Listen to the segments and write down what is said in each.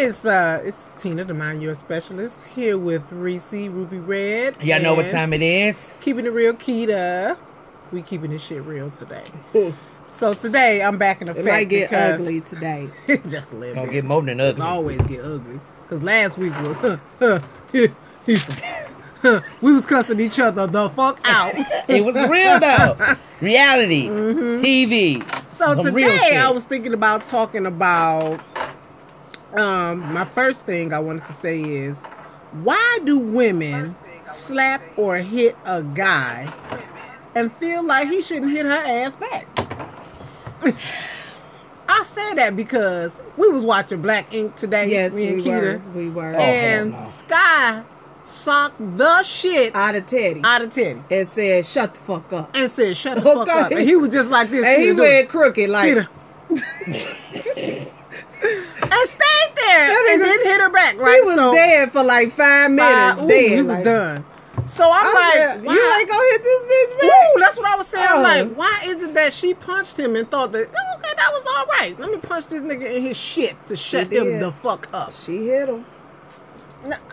It's Tina, the Mind Your Specialist, here with Reese, Ruby Red. Y'all know what time it is? Keeping it real, Keita. We keeping this shit real today. So today, I'm back in effect. It might get ugly today. Just a little bit. It's gonna get more than ugly. It's always get ugly. Because last week was... we was cussing each other the fuck out. It was real though. Reality. TV. So today I was thinking about talking about my first thing I wanted to say is, why do women slap or hit a guy and feel like he shouldn't hit her ass back? I say that because we was watching Black Ink today. Yes, me and Keita. We were. And Sky socked the shit out of Teddy. And said, shut the fuck up. And said, shut the fuck up. And he was just like this. And he went crooked like... and stayed there and didn't hit her back, right? He was dead for like 5 minutes. He was done. So I'm like, why? You ain't gonna hit this bitch back? Ooh, that's what I was saying. I'm like, why is it that she punched him and thought that, okay, that was all right. Let me punch this nigga in his shit to shut him the fuck up. She hit him.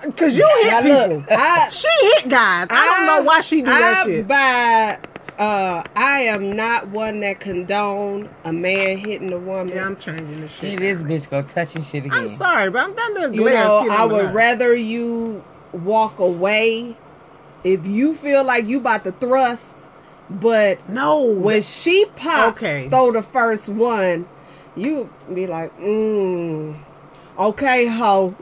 Because you hit people. She hit guys. I don't know why she did that shit. I am not one that condone a man hitting a woman. Yeah, I'm changing the shit. This bitch go touching shit again. I'm sorry, but I'm done. You know, I would rather you walk away if you feel like you about to thrust. But no, when she popped, throw the first one, you be like, okay, ho.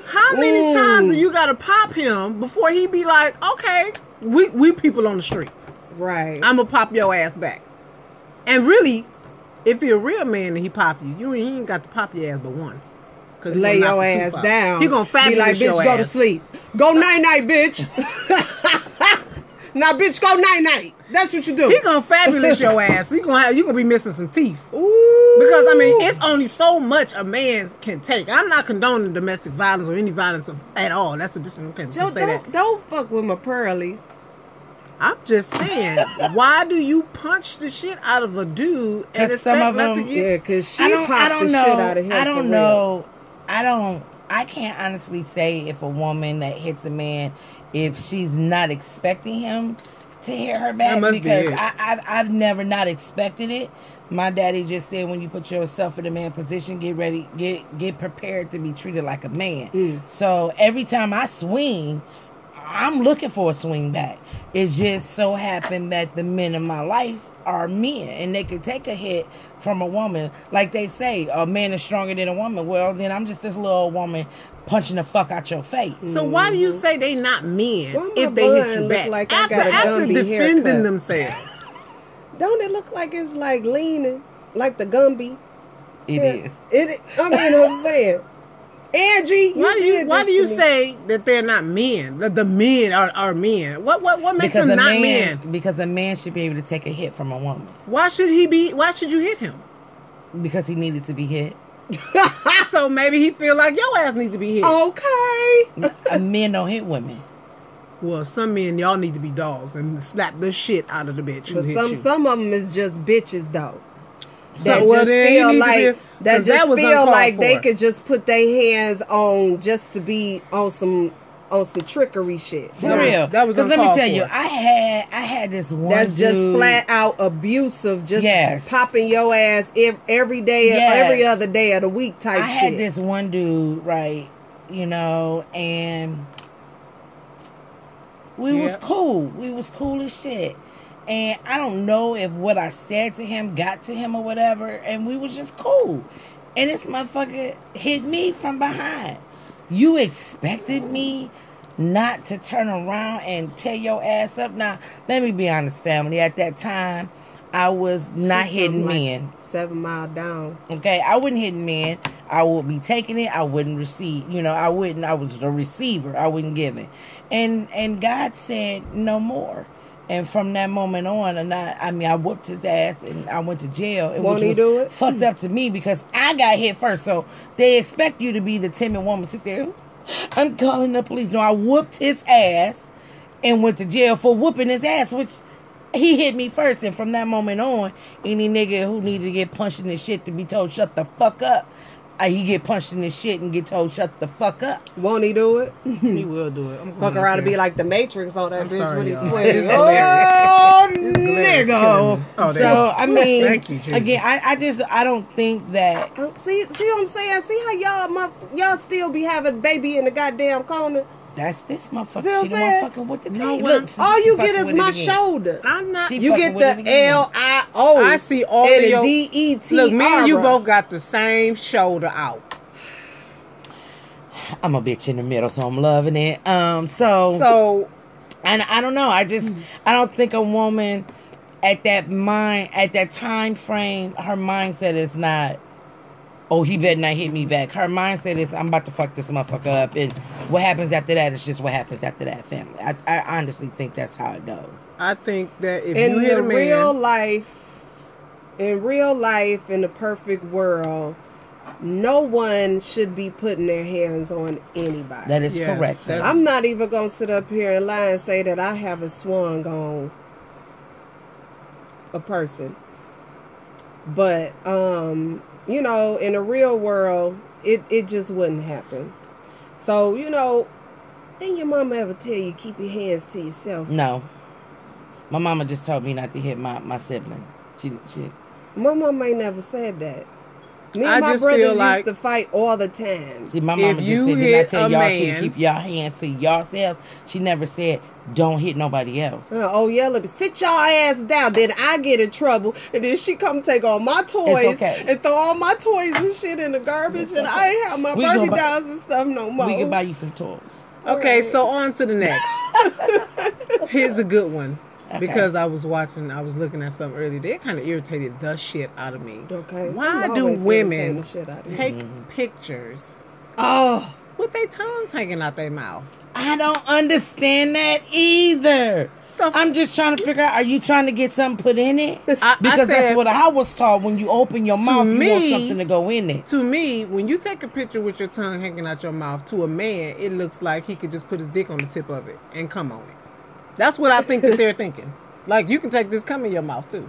How many times do you gotta pop him before he be like, okay, we people on the street. Right. I'm gonna pop your ass back. And really, if you're a real man and he pop you ain't got to pop your ass but once. Cause lay your ass down. He gonna fabulous be like, bitch, go to sleep. Go night-night, bitch. Now, bitch, go night-night. That's what you do. He gonna fabulous your ass. You gonna be missing some teeth. Ooh. Because I mean, it's only so much a man can take. I'm not condoning domestic violence or any violence at all. That's a disrespect. Don't fuck with my pearlies. I'm just saying, why do you punch the shit out of a dude and expect nothing to get? Yeah, because she popped the shit out of him. I don't know. I can't honestly say if a woman that hits a man, if she's not expecting him to hit her back, because I've never not expected it. My daddy just said, when you put yourself in a man position, get ready, get prepared to be treated like a man. So every time I swing, I'm looking for a swing back. It just so happened that the men in my life are men, and they can take a hit from a woman. Like they say, a man is stronger than a woman. Well, then I'm just this little old woman punching the fuck out your face. So why do you say they not men if they hit you back? Like after defending themselves. Don't it look like it's like leaning, like the Gumby? It is. I mean, what I'm saying. Angie, why do you say that they're not men? The men are men. What makes them not men? Because a man should be able to take a hit from a woman. Why should you hit him? Because he needed to be hit. So maybe he feel like your ass needs to be hit. Okay. Men don't hit women. Well, some men, y'all need to be dogs and slap the shit out of the bitch. But some of them is just bitches though. That just feel like they could just put their hands on just to be on some trickery shit. For real. That was let me tell you, I had this one that's dude, just flat out abusive, just popping your ass every day, every other day of the week type shit. I had this one dude, right, and we was cool. We was cool as shit. And I don't know if what I said to him got to him or whatever. And we was just cool. And this motherfucker hit me from behind. You expected me not to turn around and tear your ass up? Now, let me be honest, family. At that time, I was not hitting men. 7 Mile down. Okay, I wouldn't hit men. I would be taking it. I wouldn't receive. I was the receiver. I wouldn't give it. And God said no more. And from that moment on, I whooped his ass and I went to jail. Won't he do it? Fucked up to me because I got hit first. So they expect you to be the timid woman. Sit there. I'm calling the police. No, I whooped his ass and went to jail for whooping his ass, which he hit me first. And from that moment on, any nigga who needed to get punched in the shit to be told, shut the fuck up, he get punched in his shit and get told shut the fuck up. Won't he do it? He will do it. I'm Fuck around and be like the Matrix on that I'm bitch sorry, when he y'all. swings. It's Oh, It's hilarious. nigga. Oh, So I mean, Thank you, Jesus. again, I don't think that. See what I'm saying? See how y'all still be having baby in the goddamn corner? That's this motherfucker. See what She I'm the saying? one fucking with the No, thing. what I'm Look, All she you fucking get is with it my again. shoulder. I'm not. She You fucking get with it the again. LIO. I see all and of your. the DET. Look, me and you both got the same shoulder out. I'm a bitch in the middle, so I'm loving it. So and I don't know. I don't think a woman at that time frame, her mindset is not, oh, he better not hit me back. Her mindset is, I'm about to fuck this motherfucker up, and what happens after that is just what happens after that, family. I honestly think that's how it goes. I think that if in you hit a man, in real life, in the perfect world, no one should be putting their hands on anybody. That is Yes, correct. that's- I'm not even gonna sit up here and lie and say that I haven't swung on a person. But you know, in the real world, it just wouldn't happen. So, you know, didn't your mama ever tell you keep your hands to yourself? No. My mama just told me not to hit my siblings. She My mama ain't never said that. Me I and my just feel brothers like- used to fight all the time. See, my mama If just you said, did I hit tell a y'all to man- keep y'all hands to yourselves? She never said, don't hit nobody else. Oh yeah, let me sit your ass down. Then I get in trouble, and then she come take all my toys okay. and throw all my toys and shit in the garbage, and I ain't have my We Barbie gonna buy- dolls and stuff no more. We can buy you some toys. okay, so on to the next. Here's a good one. Okay. Because I was looking at something earlier. They kind of irritated the shit out of me. Okay, Why some do always women irritate the shit out of me. take pictures Oh, with their tongues hanging out their mouth? I don't understand that either. I'm just trying to figure out, are you trying to get something put in it? I Because said- that's what I was taught. When you open your mouth, you want me- something to go in it. To me, when you take a picture with your tongue hanging out your mouth, to a man, it looks like he could just put his dick on the tip of it and come on it. That's what I think that they're thinking. Like, you can take this cum in your mouth, too.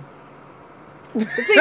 see,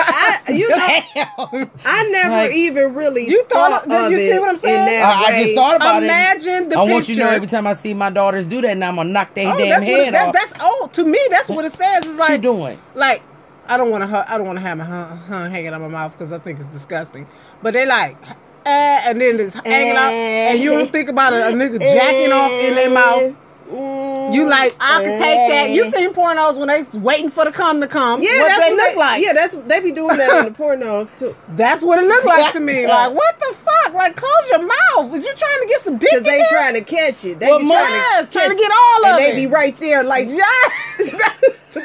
I never Like, even really you thought- thought of you see it what I'm saying? in that I way. just thought about Imagine it. the I want you to know picture. every time I see my daughters do that, now I'm going to knock their Oh, damn that's head what off. that's to me. That's what it says. It's What you like doing? Like, I don't want to have my tongue hanging out my mouth because I think it's disgusting. But they like, and then it's hanging out, and you don't think about a nigga jacking off in their mouth. You like, I can take that. You seen pornos when they waiting for the cum to come. Yeah, what that's they what look like. Yeah, they be doing that in the pornos too. That's what it looked like to me. Like, what the fuck? Like, close your mouth. Was you trying to get some dick in Because they there? trying to catch it. They Well, be trying yes, to trying to catch get all and of they it. be right there like Yes.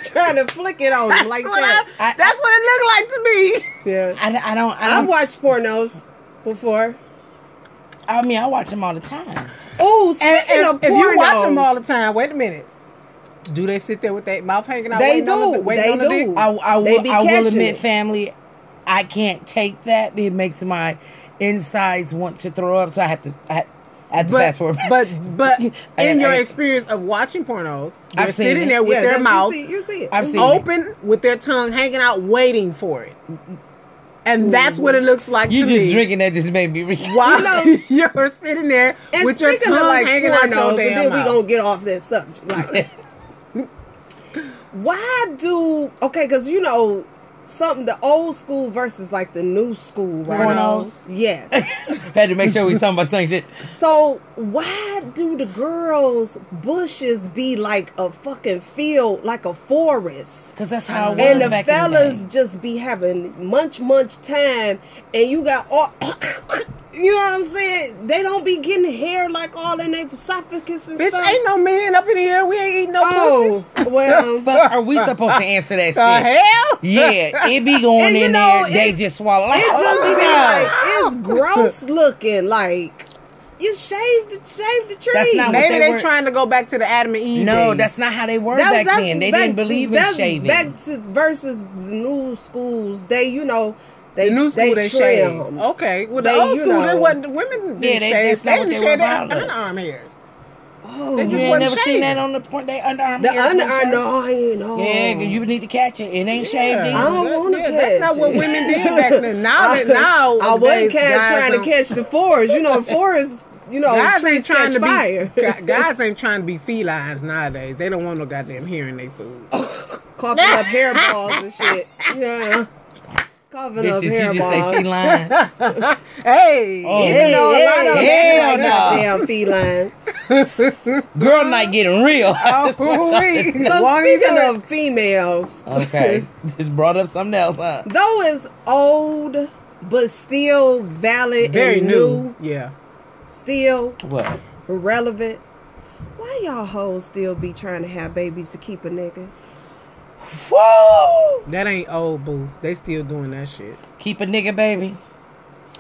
trying to flick it on them like that. That's what it looked like to me. Yeah. I don't. I've watched pornos before. I mean, I watch them all the time. Oh, speaking of pornos, if you watch them all the time, wait a minute. Do they sit there with their mouth hanging out? They waiting on do. the, waiting They on the dick? do. I They will be admit, catching it. family, I can't take that. It makes my insides want to throw up, so I have to fast forward. But I- in your I- experience of watching pornos, they're I've seen sitting it. there with their mouth You see it. I've seen open with their tongue hanging out, waiting for it. And that's what it looks like You to just me. drinking that just made me. While you're sitting there And with your speaking tongue of like hanging out your pornos, and damn then we mouth. gonna get off that subject. Like, why do because you know something the old school versus like the new school, right? Pornos. Yes. Had to make sure we talking about same shit. So why do the girls' bushes be like a fucking field, like a forest? Because that's how it was And the back fellas in the day. just be having much time, and you got all, you know what I'm saying? They don't be getting hair like all in their esophagus and Bitch, stuff. ain't no men up in here. We ain't eating no pussies. well, Fuck, are we supposed to answer that The shit? hell? Yeah, it be going And you in know, there. They it- just swallow. it just be Oh, like it's gross looking. Like you shaved the tree. That's not what Maybe they they were- trying to go back to the Adam and Eve no, days. that's not how they were back then. They didn't believe in that's shaving. Back to versus the new schools, they the new school they shave. trims. Okay, well the They, old you school know, they wasn't. The women didn't Yeah, shave. that's not what didn't they were shave their about, though. underarm hairs. Oh, They You just ain't wasn't never seen shaving. that on the point. They underarm. the hair underarm. shirt? No, I ain't know. Yeah, you need to catch it. It ain't shaved Yeah. either. I don't want to catch That's not what it. women did back then. Now, I wasn't guys trying to don't- catch the forest. You know, forest. You know, Guys trees ain't trying catch to fire. be guys ain't trying to be felines nowadays. They don't want no goddamn hair in their food. Coughing up hairballs and shit. Yeah. Coughing up Bitches, you just say hairballs. feline. Hey, Oh, Even though a lot of them hell act like no. goddamn felines. Girl night getting real. Oh, So speaking of females, Okay. Just brought up something else, huh? though it's old but still valid very and new. Yeah. still What? relevant, why y'all hoes still be trying to have babies to keep a nigga? Whoa! That ain't old, boo. They still doing that shit. Keep a nigga, baby.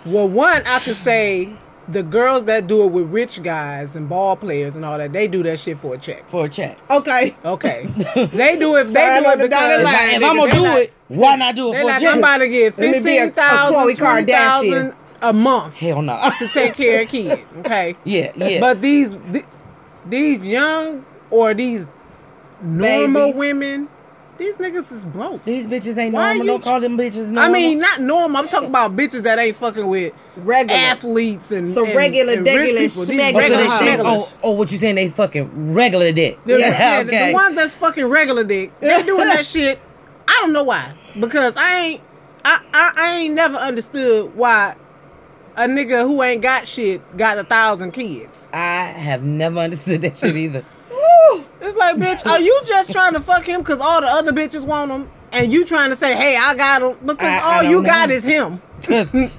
Well, one, I could say the girls that do it with rich guys and ball players and all that, they do that shit for a check. For a check. Okay. Okay. They do it. They Sign do on it the dotted because line. If I'm gonna do it, why not do it they're for a not check? somebody get Let me be a 15,000, Khloe Kardashian. 20,000 a month Hell no. to take care of kids. Okay. Yeah. But these young or these normal Babies. women, these niggas is broke. These bitches ain't Why normal. you Don't call them bitches normal. I mean, not normal. I'm talking about bitches that ain't fucking with Regular. athletes and So and, regular, and rich degular, people. These smack- Oh, so regular they hoes. shit, hoes. what you saying? They fucking regular dick. Yeah, okay. the ones that's fucking regular dick, they doing that shit. I don't know why. Because I ain't never understood why a nigga who ain't got shit got 1,000 kids. I have never understood that shit either. It's like, bitch, are you just trying to fuck him because all the other bitches want him, and you trying to say, hey, I got him because I all don't you know. got is him.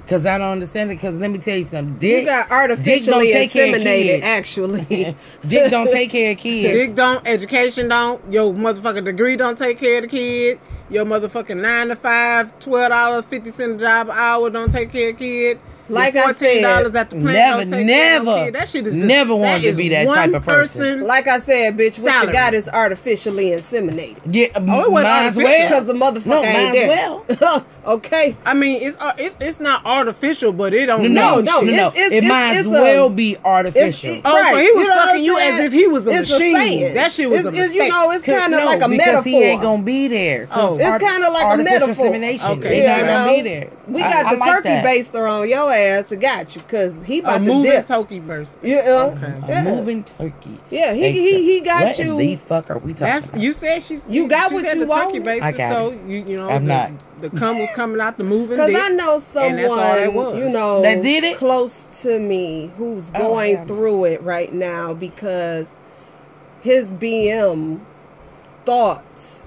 Cause I don't understand it. Cause let me tell you something. Dick, You got Dick don't artificially take care of inseminated, kids. actually. Dick don't take care of kids. Dick don't, education don't, your motherfucking degree don't take care of the kid, your motherfucking 9 to 5, $12.50 job an hour don't take care of kid. Like Your I said, $14 at the plant don't take care of no kid. That shit is never just, wanted to be that one type of person. Like I said, bitch, what Salary. you got is artificially inseminated. Yeah, it wasn't might as artificial. well. Because the motherfucker No, ain't might as there. well. Okay. I mean, it's not artificial, but it don't No, mean shit. It might as well be artificial. Oh, so he was you know what fucking I'm you saying? as if he was a It's machine. saying. That shit was a It's, mistake. you know, it's kind of No, like a because metaphor. he ain't gonna be there. So Oh. It's kinda like a artificial metaphor. insemination. Okay. He's Yeah, not no. gonna be there. We I got the like turkey that. baster on your ass. I got you, because he a about to moving dip. turkey burst. Yeah, Okay. A yeah. moving turkey. Yeah, he Baster. got what you. in the fuck are we talking That's about? you said she's You got she what said you the turkey want? basis, I got so it. you know I'm not. the cum was coming out the moving Because dick. I know and that's all that someone, was. you know, That did it? close to me who's Oh, going yeah. through it right now because his BM thought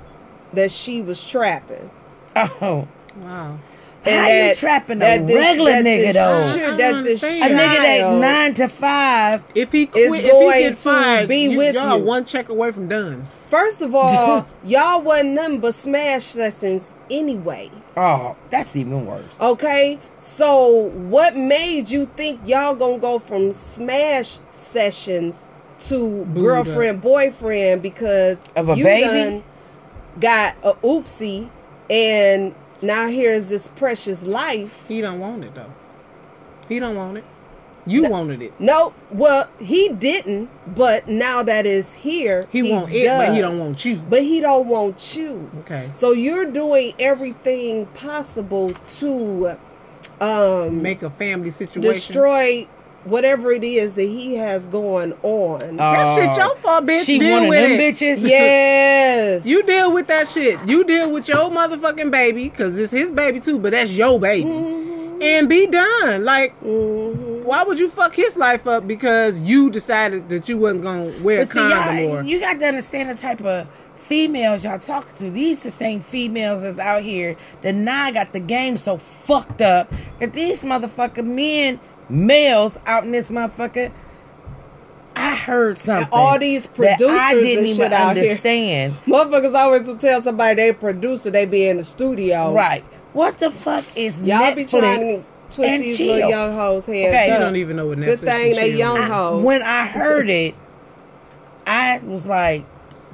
that she was trapping. Oh. Wow. How you trapping a regular nigga, though? That this I A understand. nigga that child 9 to 5. If he is quit, if he going get to fired, be with y'all you. one check away from done. First of all, y'all wasn't nothing but smash sessions anyway. Oh, that's even worse. Okay? So what made you think y'all gonna go from smash sessions to girlfriend, boyfriend because Of a you baby? done got a oopsie and now here's this precious life. He don't want it though. He don't want it. You wanted it. No, well, he didn't, but now that it's here, He want it, but he does. don't want you. But he don't want you. Okay. So you're doing everything possible to Make a family situation. destroy whatever it is that he has going on. That shit your fault, bitch. She deal one of with them it. bitches? Yes. You deal with that shit. You deal with your motherfucking baby, because it's his baby too, but that's your baby. And be done. Like, why would you fuck his life up because you decided that you wasn't going to wear a But see, condom y'all, or... you got to understand the type of females y'all talking to. These the same females that's out here that now got the game so fucked up that these motherfucking males out in this motherfucker, I heard something. all these that producers I didn't and even shit out here. understand. Motherfuckers always will tell somebody they producer, they be in the studio. Right. What the fuck is Y'all Netflix be trying to twist and these chill? little young hoes heads Okay. You up. don't even know what Netflix Good thing and they chill young is. hoes. When I heard it, I was like,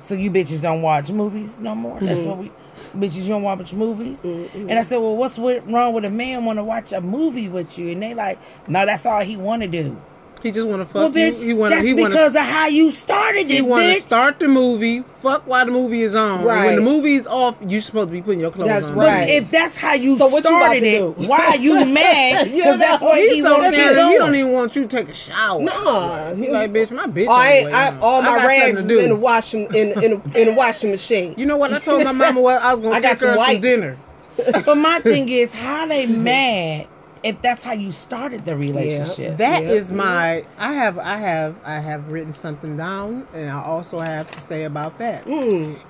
so you bitches don't watch movies no more? That's what we... Bitches, you don't watch movies? And I said, well, what's wrong with a man want to watch a movie with you? And they like, no, that's all he want to do. He just want to fuck Well, bitch, that's because of how you started it, He want to bitch. start the movie, fuck while the movie is on. Right. And when the movie is off, you're supposed to be putting your clothes That's on. right. But if that's how you So what you about started to it, do? why are you mad? Because that's what He's he so wants to scared. do. He don't even want you to take a shower. Nah. He like, bitch, my bitch. All my got rags something is to in the do. washing machine. You know what? I told my mama I was gonna I got take her some some wipes. dinner. But my thing is, how they mad if that's how you started the relationship? That Yeah, is my. I have written something down, and I also have to say about that.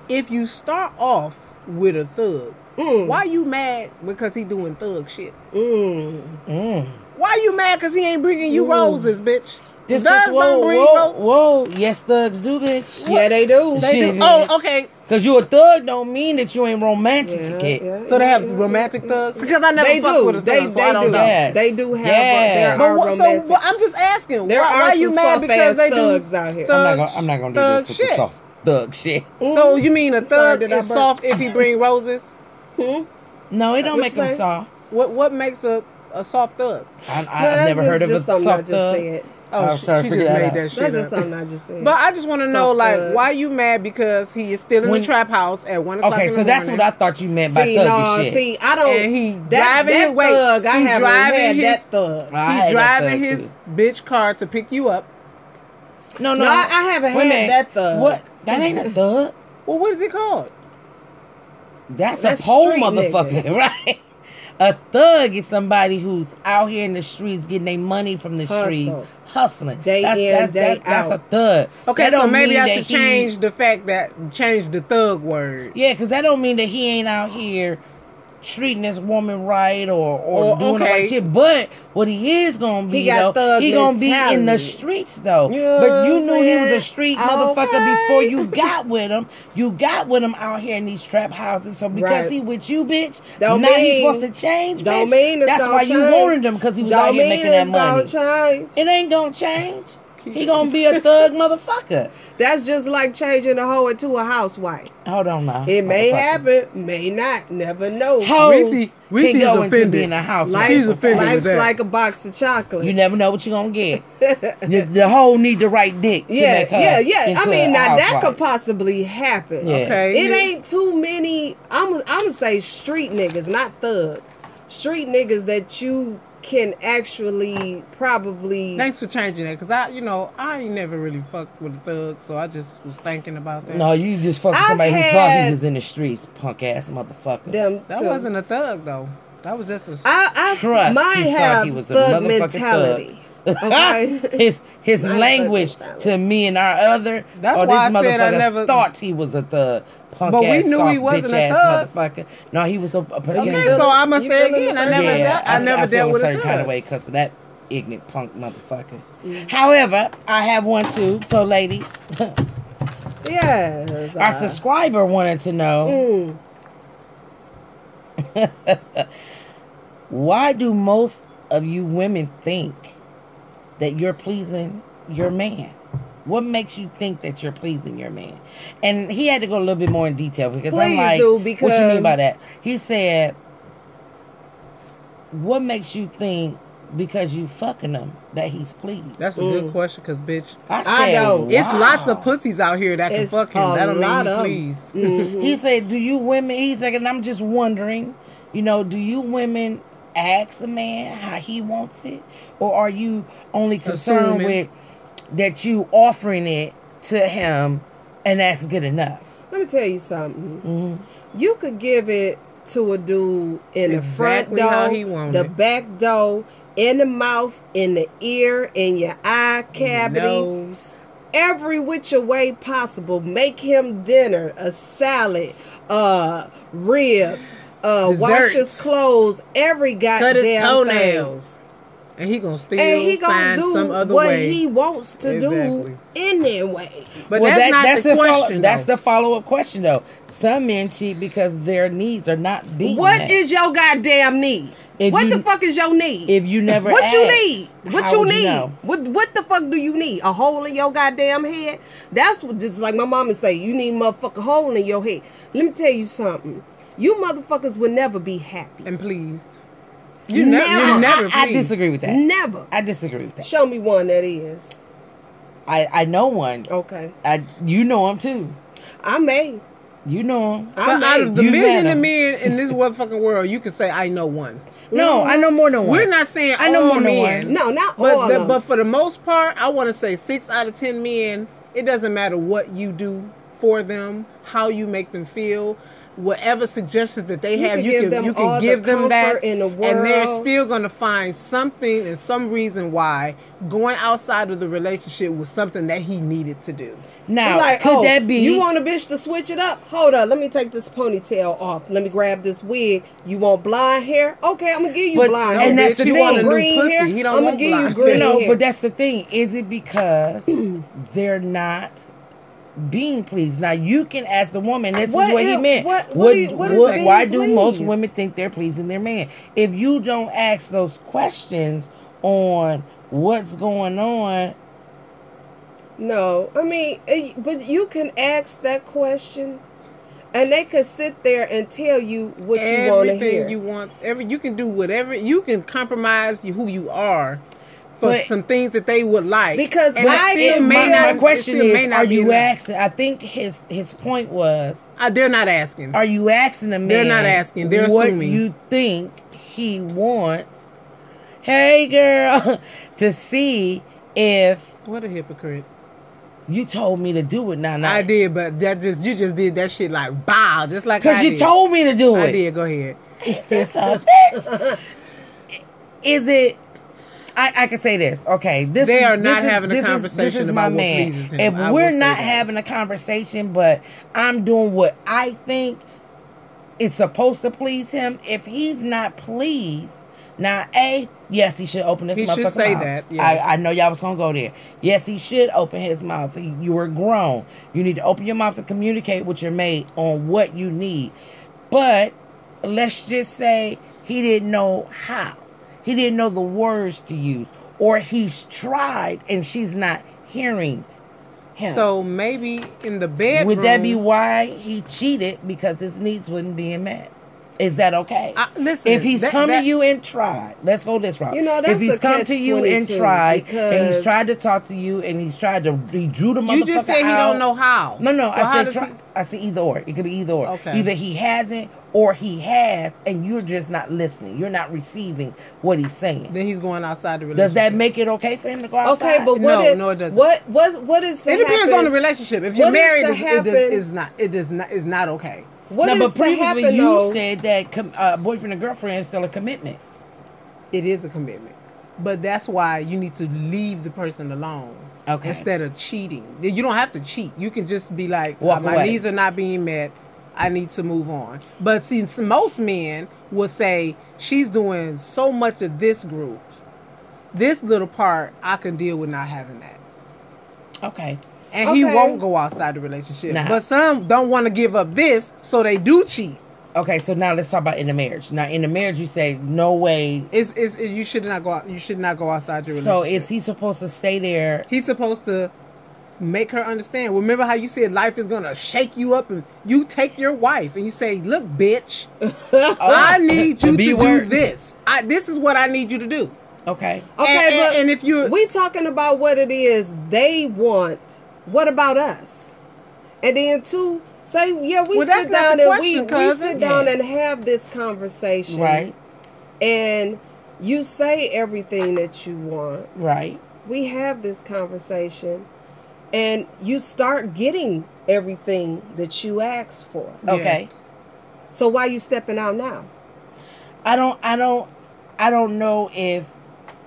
If you start off with a thug, why you mad because he doing thug shit? Why you mad because he ain't bringing you roses, bitch? Just Thugs don't bring roses. whoa. Yes, thugs do, bitch. Yeah, they do. They do. Oh, okay. Because you a thug don't mean that you ain't romantic to get. So they have romantic thugs? Because I never They fucked do. with a thug, They so I don't do. know. Yes. They do have. Yes. There But are romantic. so I'm just asking. There why are you some mad because soft-ass they thugs do out here. I'm not gonna do this with the soft thug shit. So you mean a sorry, thug did I is burp? soft if he bring roses? No, it don't What make you him say? soft. What makes a soft thug? I've That's never heard of a just something I soft just thug. said. Oh, I was she trying to just figure that made out. that shit That's just up. something I just said. But I just want to know, Soft like, thug. why you mad because he is still in the trap house at 1 o'clock Okay, in the so that's morning, what I thought you meant by thuggy shit. See, I don't. And he that driving his way. thug. I He haven't driving had his- that thug. I He had that driving thug, his too. bitch car to pick you up. No, No, I haven't Wait a had minute. that thug. What? That ain't a thug. Well, what is it called? That's That's a pole street motherfucker, right? A thug is somebody who's out here in the streets getting their money from the Hustle. streets, hustling. Day that's, in, that's, day that's a out. thug. Okay, That so don't maybe mean I that should he- change the thug word. Yeah, because that don't mean that he ain't out here treating this woman right or doing the okay. right shit. But what he is gonna be, He got though, thug he gonna be in the mentality. streets though. You know But what you I'm knew he was a saying? street Okay. motherfucker before you got with him. You got with him out here in these trap houses. So because Right. he with you, bitch, Don't now he's mean- supposed to change, Don't bitch. mean it's That's gonna why you change. wanted him, because he was Don't out here mean making that it's money. gonna change. It ain't gonna change. He gonna be a thug motherfucker. That's just like changing a hoe into a housewife. Hold on now. It may motherfucker. happen, may not, never know. Hoes Reese can is go into offended. being a housewife. He's offended with Life's that. like a box of chocolates. You never know what you're gonna get. the hoe need the right dick. To Yeah, make her yeah. into I mean, a now that housewife. could possibly happen. Yeah. Okay. It ain't too many. I'm gonna say street niggas, not thug. Street niggas that you can actually probably. Thanks for changing that, because I ain't never really fucked with a thug, so I just was thinking about that. No, you just fucking I've somebody who thought had he was in the streets, punk ass motherfucker. Them That too. wasn't a thug though. That was just a. I Trust, might he thought have he was a thug motherfucking mentality. thug. Okay. his Not a language thug to me and our other. That's or why this I said I motherfucker never- thought he was a thug. Punk But we ass, knew soft, he wasn't bitch a ass thug. motherfucker. No, he was a pretend Okay, thug. so I'm gonna You say feeling again, I the never, same? Yeah, I never I feel dealt a with a certain kind of thug. way because of that ignorant punk motherfucker. However, I have one too. So, ladies, Yes. our subscriber wanted to know why do most of you women think that you're pleasing your man? What makes you think that you're pleasing your man? And he had to go a little bit more in detail because I'm Please like, do, what you because- mean by that? He said, what makes you think because you fucking him that he's pleased? That's a good question, because bitch, I don't. it's wow. lots of pussies out here that can It's fuck him. a That don't lot mean of he 'em. pleased. He said, do you women, he's like, and I'm just wondering, do you women ask a man how he wants it? Or are you only concerned Assuming. with that you offering it to him and that's good enough? Let me tell you something. You could give it to a dude in the front Exactly door, how he want the it. back door, in the mouth, in the ear, in your eye cavity. Nose. Every which way possible. Make him dinner, a salad, ribs, wash his Desserts. clothes, every goddamn Cut his thing. toenails. And he gonna still And he gonna find some do other what way. he wants to do Exactly. in their way. But Well, that's not the follow- question. That's though. the follow-up question, though. Some men cheat because their needs are not being What met. is your goddamn need? If What you- the fuck is your need? if you never what you asked, need? What how you would need? know? What the fuck do you need? A hole in your goddamn head? That's what, just like my mama say. You need a motherfucking hole in your head. Let me tell you something. You motherfuckers will never be happy. And pleased. You never. I disagree with that. Never. I disagree with that. Show me one that is. I know one. Okay. You know him too. I may. You know him. But out of the million of men in this motherfucking world, you can say I know one. No, I know more than one. We're not saying I know all more than men. one. No, not all. But for the most part, I want to say 6 out of 10 men. It doesn't matter what you do for them, how you make them feel, whatever suggestions that they have, you can give them that, in the world. and they're still going to find something and some reason why going outside of the relationship was something that he needed to do. Now, like, could that be? You want a bitch to switch it up? Hold up, let me take this ponytail off. Let me grab this wig. You want blonde hair? Okay, I'm gonna give you blonde hair. And that's the thing. Want green pussy. hair? He don't I'm want gonna give you blonde. green No, hair. but that's the thing. Is it because they're not being pleased? Now you can ask the woman. This is what he meant. Why do most women think they're pleasing their man? If you don't ask those questions on what's going on. No, I mean, but you can ask that question, and they could sit there and tell you what you want to hear. You want, you can do whatever. You can compromise who you are for some things that they would like. Because my question is, are you asking? I think his point was, they're not asking. Are you asking a man? They're not asking. They're what assuming. You think he wants? Hey, girl, to see if what a hypocrite. You told me to do it now. I did, but you just did that shit like bow, just like because you told me to do it. I did. Go ahead. This a bitch. Is it? I can say this. Okay, they are not having a conversation this is about my man. What pleases him. If we're not having a conversation, but I'm doing what I think is supposed to please him, if he's not pleased. Now, yes, he should open his mouth. He should say that. Yes. I know y'all was going to go there. Yes, he should open his mouth. You were grown. You need to open your mouth and communicate with your mate on what you need. But let's just say he didn't know how. He didn't know the words to use. Or he's tried and she's not hearing him. So maybe in the bedroom. Would that be why he cheated? Because his needs wasn't being met. Is that okay? Listen, if he's come to you and tried, let's go this route. That's if he's come to you and tried, and he's tried to talk to you, and he drew the motherfucker out. You just said he don't know how. No. So I said either or. It could be either or. Okay. Either he hasn't or he has, and you're just not listening. You're not receiving what he's saying. Then he's going outside the relationship. Does that make it okay for him to go outside? Okay, but no, it doesn't. What is? It depends on the relationship. If you're married, it's not okay. But previously you said that boyfriend and girlfriend is still a commitment. It is a commitment. But that's why you need to leave the person alone. Okay. Instead of cheating. You don't have to cheat. You can just be like, my needs are not being met. I need to move on. But since most men will say, she's doing so much of this group, this little part, I can deal with not having that. Okay. And he won't go outside the relationship. Nah. But some don't want to give up this, so they do cheat. Okay, so now let's talk about in the marriage. Now, in the marriage, you say no way. You should not go out. You should not go outside your relationship. So is he supposed to stay there? He's supposed to make her understand. Remember how you said life is gonna shake you up, and you take your wife and you say, "Look, bitch, I need you to do this. This is what I need you to do." Okay. Okay, and if we talking about what it is they want. What about us? And then two, say, we sit down and we sit down and have this conversation. Right. And you say everything that you want. Right. We have this conversation and you start getting everything that you asked for. Okay. So why are you stepping out now? I don't know if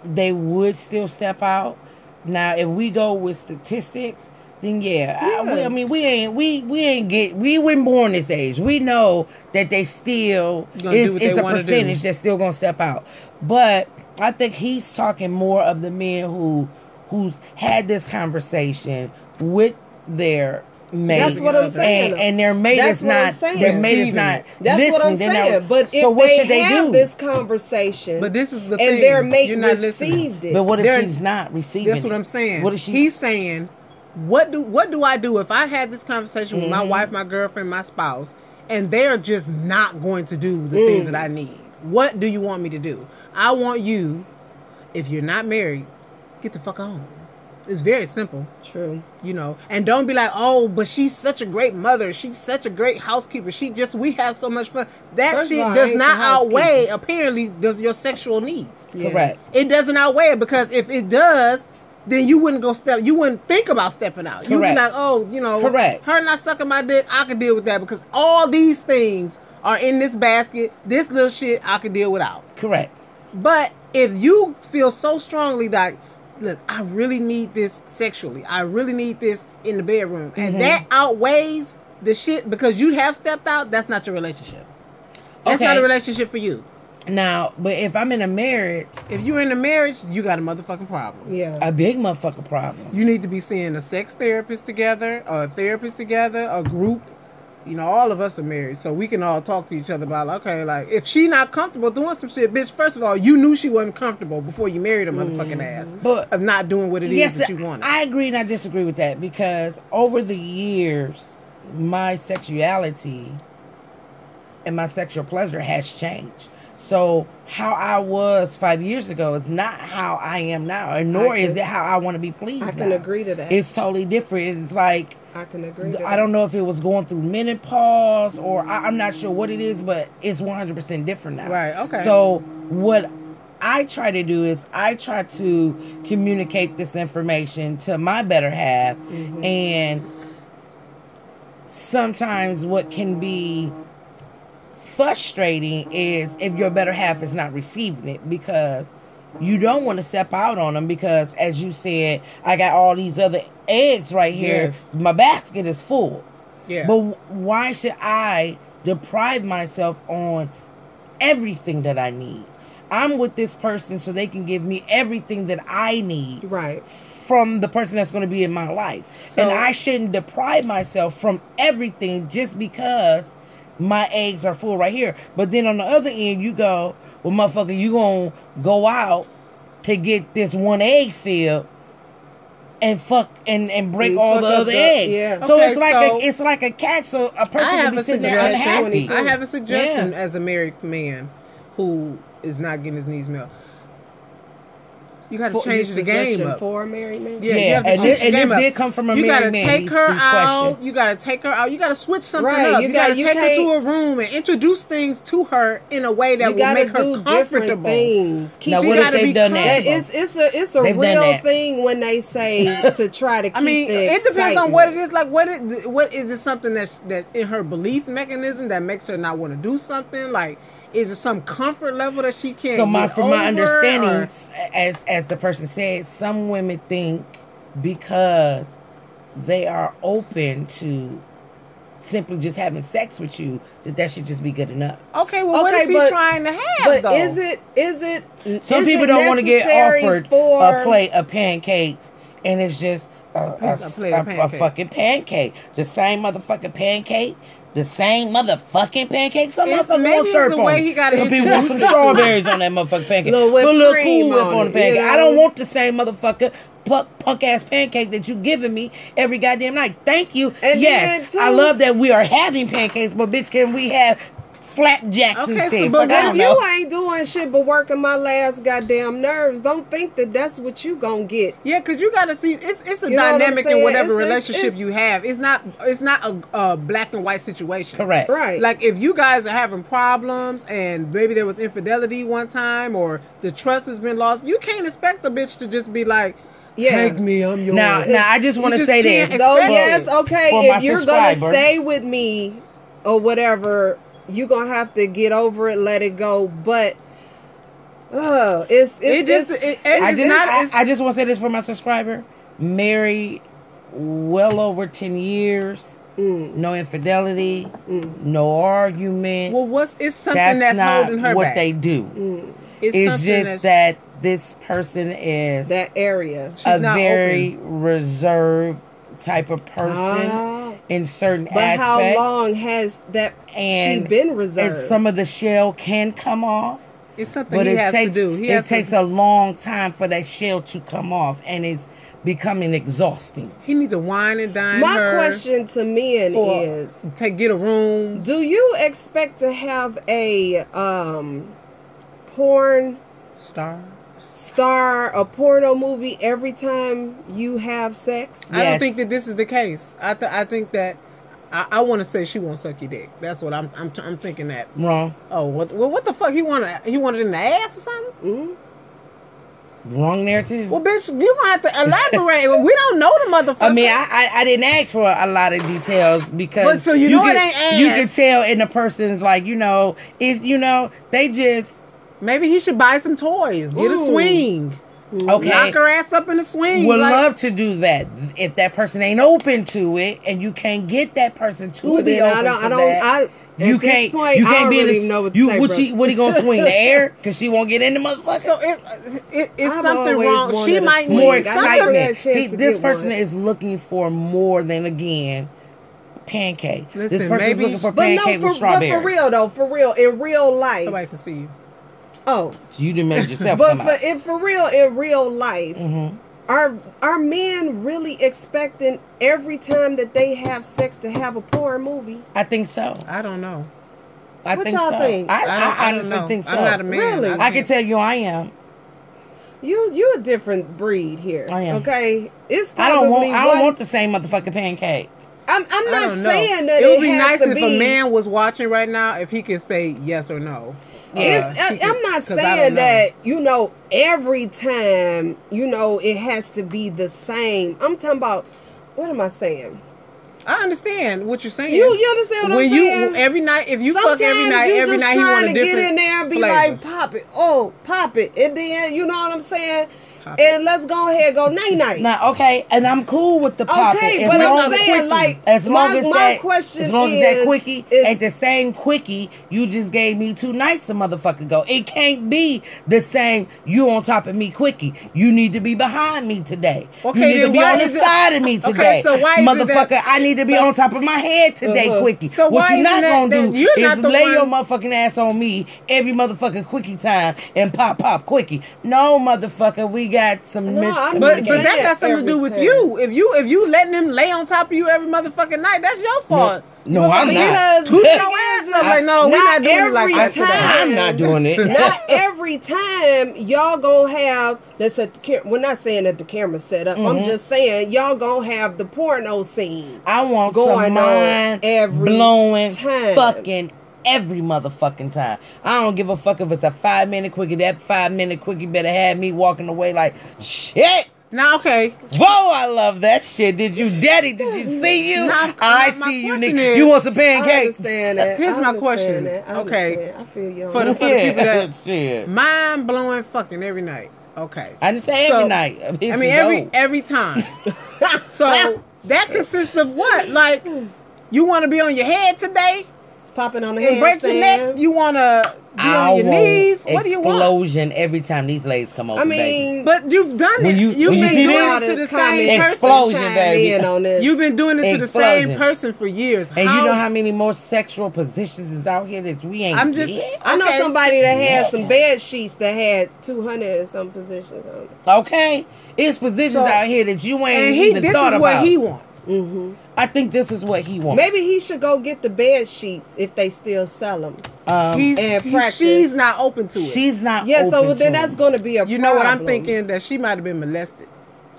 they would still step out. Now, if we go with statistics, then we weren't born this age. We know that they still it's a percentage that's still gonna step out. But I think he's talking more of the men who's had this conversation with their mate. That's what I'm saying. And their mate is not. Their mate is not. That's what I'm saying. But if what should they have do? This conversation, but this is the thing, and their mate received listening. it. But what if she's not receiving? That's what I'm saying. What is she? He's saying, what do I do if I had this conversation with my wife, my girlfriend, my spouse, and they're just not going to do the things that I need? What do you want me to do? I want you, if you're not married, get the fuck on. It's very simple. True. You know, and don't be like, oh, but she's such a great mother. She's such a great housekeeper. We have so much fun. That shit does not outweigh, apparently, your sexual needs. Yeah. Correct. It doesn't outweigh it, because if it does, then you wouldn't you wouldn't think about stepping out. You'd be like, oh, you know, correct. Her not sucking my dick, I can deal with that, because all these things are in this basket. This little shit I can deal without. Correct. But if you feel so strongly that, look, I really need this sexually, I really need this in the bedroom, and that outweighs the shit because you have stepped out, that's not your relationship. That's not a relationship for you. Now, but if I'm in a marriage... If you're in a marriage, you got a motherfucking problem. Yeah. A big motherfucking problem. You need to be seeing a sex therapist together, or a therapist together, a group. You know, all of us are married, so we can all talk to each other about, okay, like, if she not comfortable doing some shit, bitch, first of all, you knew she wasn't comfortable before you married her motherfucking ass. But of not doing what it is that you wanted. I agree and I disagree with that, because over the years, my sexuality and my sexual pleasure has changed. So how I was 5 years ago is not how I am now, and nor is it how I want to be pleased. I can agree to that. It's totally different. It's like, I can agree to that. I don't know if it was going through menopause or I'm not sure what it is, but it's 100% different now. Right, okay. So what I try to do is I try to communicate this information to my better half, and sometimes what can be frustrating is if your better half is not receiving it, because you don't want to step out on them, because as you said, I got all these other eggs right here. Yes. My basket is full. Yeah. But why should I deprive myself on everything that I need? I'm with this person so they can give me everything that I need. Right. From the person that's going to be in my life. So, and I shouldn't deprive myself from everything just because my eggs are full right here. But then on the other end, you go, well, motherfucker, you gonna go out to get this one egg filled and fuck and break all the other eggs. Yeah. So Okay, it's like a catch. So a person can be sitting there unhappy. I have a suggestion as a married man who is not getting his needs met. You got to change the game up. For a married man? Yeah, you have to change the game up. Did come from a you married man. You got to take her out. You got to take her out. You got to switch something up. You got to take her to a room and introduce things to her in a way that will make her comfortable. Things. Now, what if they've done that? It's a real thing when they say to try to keep it depends on what it is. Like, what is it something that in her belief mechanism that makes her not want to do something? Like, is it some comfort level that she can't? So from my understanding, as the person said, some women think because they are open to simply just having sex with you that should just be good enough. Okay, well, what is he trying to have? But though? is it? Some people don't want to get offered a plate of pancakes, and it's just a fucking pancake, the same motherfucking pancake. The same motherfucking pancake. Some motherfucker want syrup on it. Some people want some strawberries on that motherfucking pancake. Put a little Cool Whip on the pancake. You know? I don't want the same motherfucker punk ass pancake that you giving me every goddamn night. Thank you. And yes, I love that we are having pancakes, but bitch, can we have flapjacks instead? But if you ain't doing shit but working my last goddamn nerves, don't think that that's what you gonna get. Yeah, because you gotta see it's a dynamic in whatever relationship you have. It's not a black and white situation. Correct. Right. Like if you guys are having problems and maybe there was infidelity one time or the trust has been lost, you can't expect the bitch to just be like, take me, I'm yours. Now I just want to say this. Yes, okay. If you're gonna stay with me or whatever, you're gonna have to get over it, let it go. But I just want to say this for my subscriber. Married well over 10 years. No infidelity, no argument. Well, it's something that's holding her back. What they do. It's just that this person is that area. a very reserved type of person in certain aspects. But how long has she been reserved? And some of the shell can come off. It's something he has to do. It takes a long time for that shell to come off, and it's becoming exhausting. He needs to wine and dine My question to men is, get a room. Do you expect to have a porn star a porno movie every time you have sex? I don't think that this is the case. I think that I want to say she won't suck your dick. That's what I'm thinking that. Wrong. Oh, what the fuck? He wanted it in the ass or something? Mm-hmm. Wrong there too. Well, bitch, you gonna have to elaborate. We don't know the motherfucker. I mean, I didn't ask for a lot of details because but so you know it ain't ass. You can tell in the person's like they just maybe he should buy some toys, get a swing. Okay, knock her ass up in the swing. Would love to do that if that person ain't open to it, and you can't get that person to be open to that. You can't be in the. What he gonna swing the air? Because she won't get in the motherfucker. So it's something wrong. She might need more excitement. This person is looking for more than pancake. Listen, this person's looking for pancake with strawberry. But for real, in real life, nobody can see you. Oh, so you didn't make yourself. But in real life. Mm-hmm. Are men really expecting every time that they have sex to have a porn movie? I think so. I don't know. What y'all think? I honestly think so. I'm not a man. Really? I can tell you I am. You a different breed here. I am. Okay? It's probably I don't want the same motherfucking pancake. I'm not saying that it would be has nice to if a man was watching right now if he could say yes or no. I'm not saying that, every time, it has to be the same. I'm talking about, what am I saying? I understand what you're saying. You understand what I'm saying? Every night, if you fuck every night, he want a different trying to get in there and be flavor. Like, pop it. And then, you know what I'm saying? And let's go ahead and go night-night. Now, okay, and I'm cool with the popping. Okay, but I'm saying, like, my question is... As long as that quickie ain't the same quickie you just gave me 2 nights a motherfucker ago. It can't be the same, you on top of me quickie. You need to be behind me today. Okay, you need to be on the side of me today. Okay, so why is motherfucker, I need to be on top of my head today, quickie. So what you're not going to do is lay your motherfucking ass on me every motherfucking quickie time and pop quickie. No, motherfucker, we got some miscommunication. But that got something to do with you. If you letting him lay on top of you every motherfucking night, that's your fault. No, I'm not. Toot your ass up like, no, we're not doing it like that today. I'm not doing it. Not every time y'all gonna have, we're not saying that the camera's set up. I'm just saying y'all gonna have the porno scene. I want going on every blowing time. Fucking every motherfucking time. I don't give a fuck if it's a 5-minute quickie. That 5-minute quickie better have me walking away like, shit. Now, okay. Whoa, I love that shit. Did you see you? I see you, nigga. You want some pancakes? I understand that. Here's my question. Okay. I feel you. For the people that mind blowing fucking every night. Okay. I didn't say every night. I mean, every time. So that consists of what? Like, you want to be on your head today? Popping on the head, break your neck. You want to be on your knees. What do you want? Explosion every time these legs come open. I mean, but you've done it. You've been doing it to the same person. Explosion, baby. You've been doing it to the same person for years. And you know how many more sexual positions is out here that we ain't. I know somebody that had some bed sheets that had 200 and some positions on it. Okay, it's positions out here that you ain't even thought about. This is what he wants. Mm-hmm. I think this is what he wants. Maybe he should go get the bed sheets if they still sell them. She's not open to it. She's not. Yeah, so then that's going to be a problem. You know what I'm thinking? That she might have been molested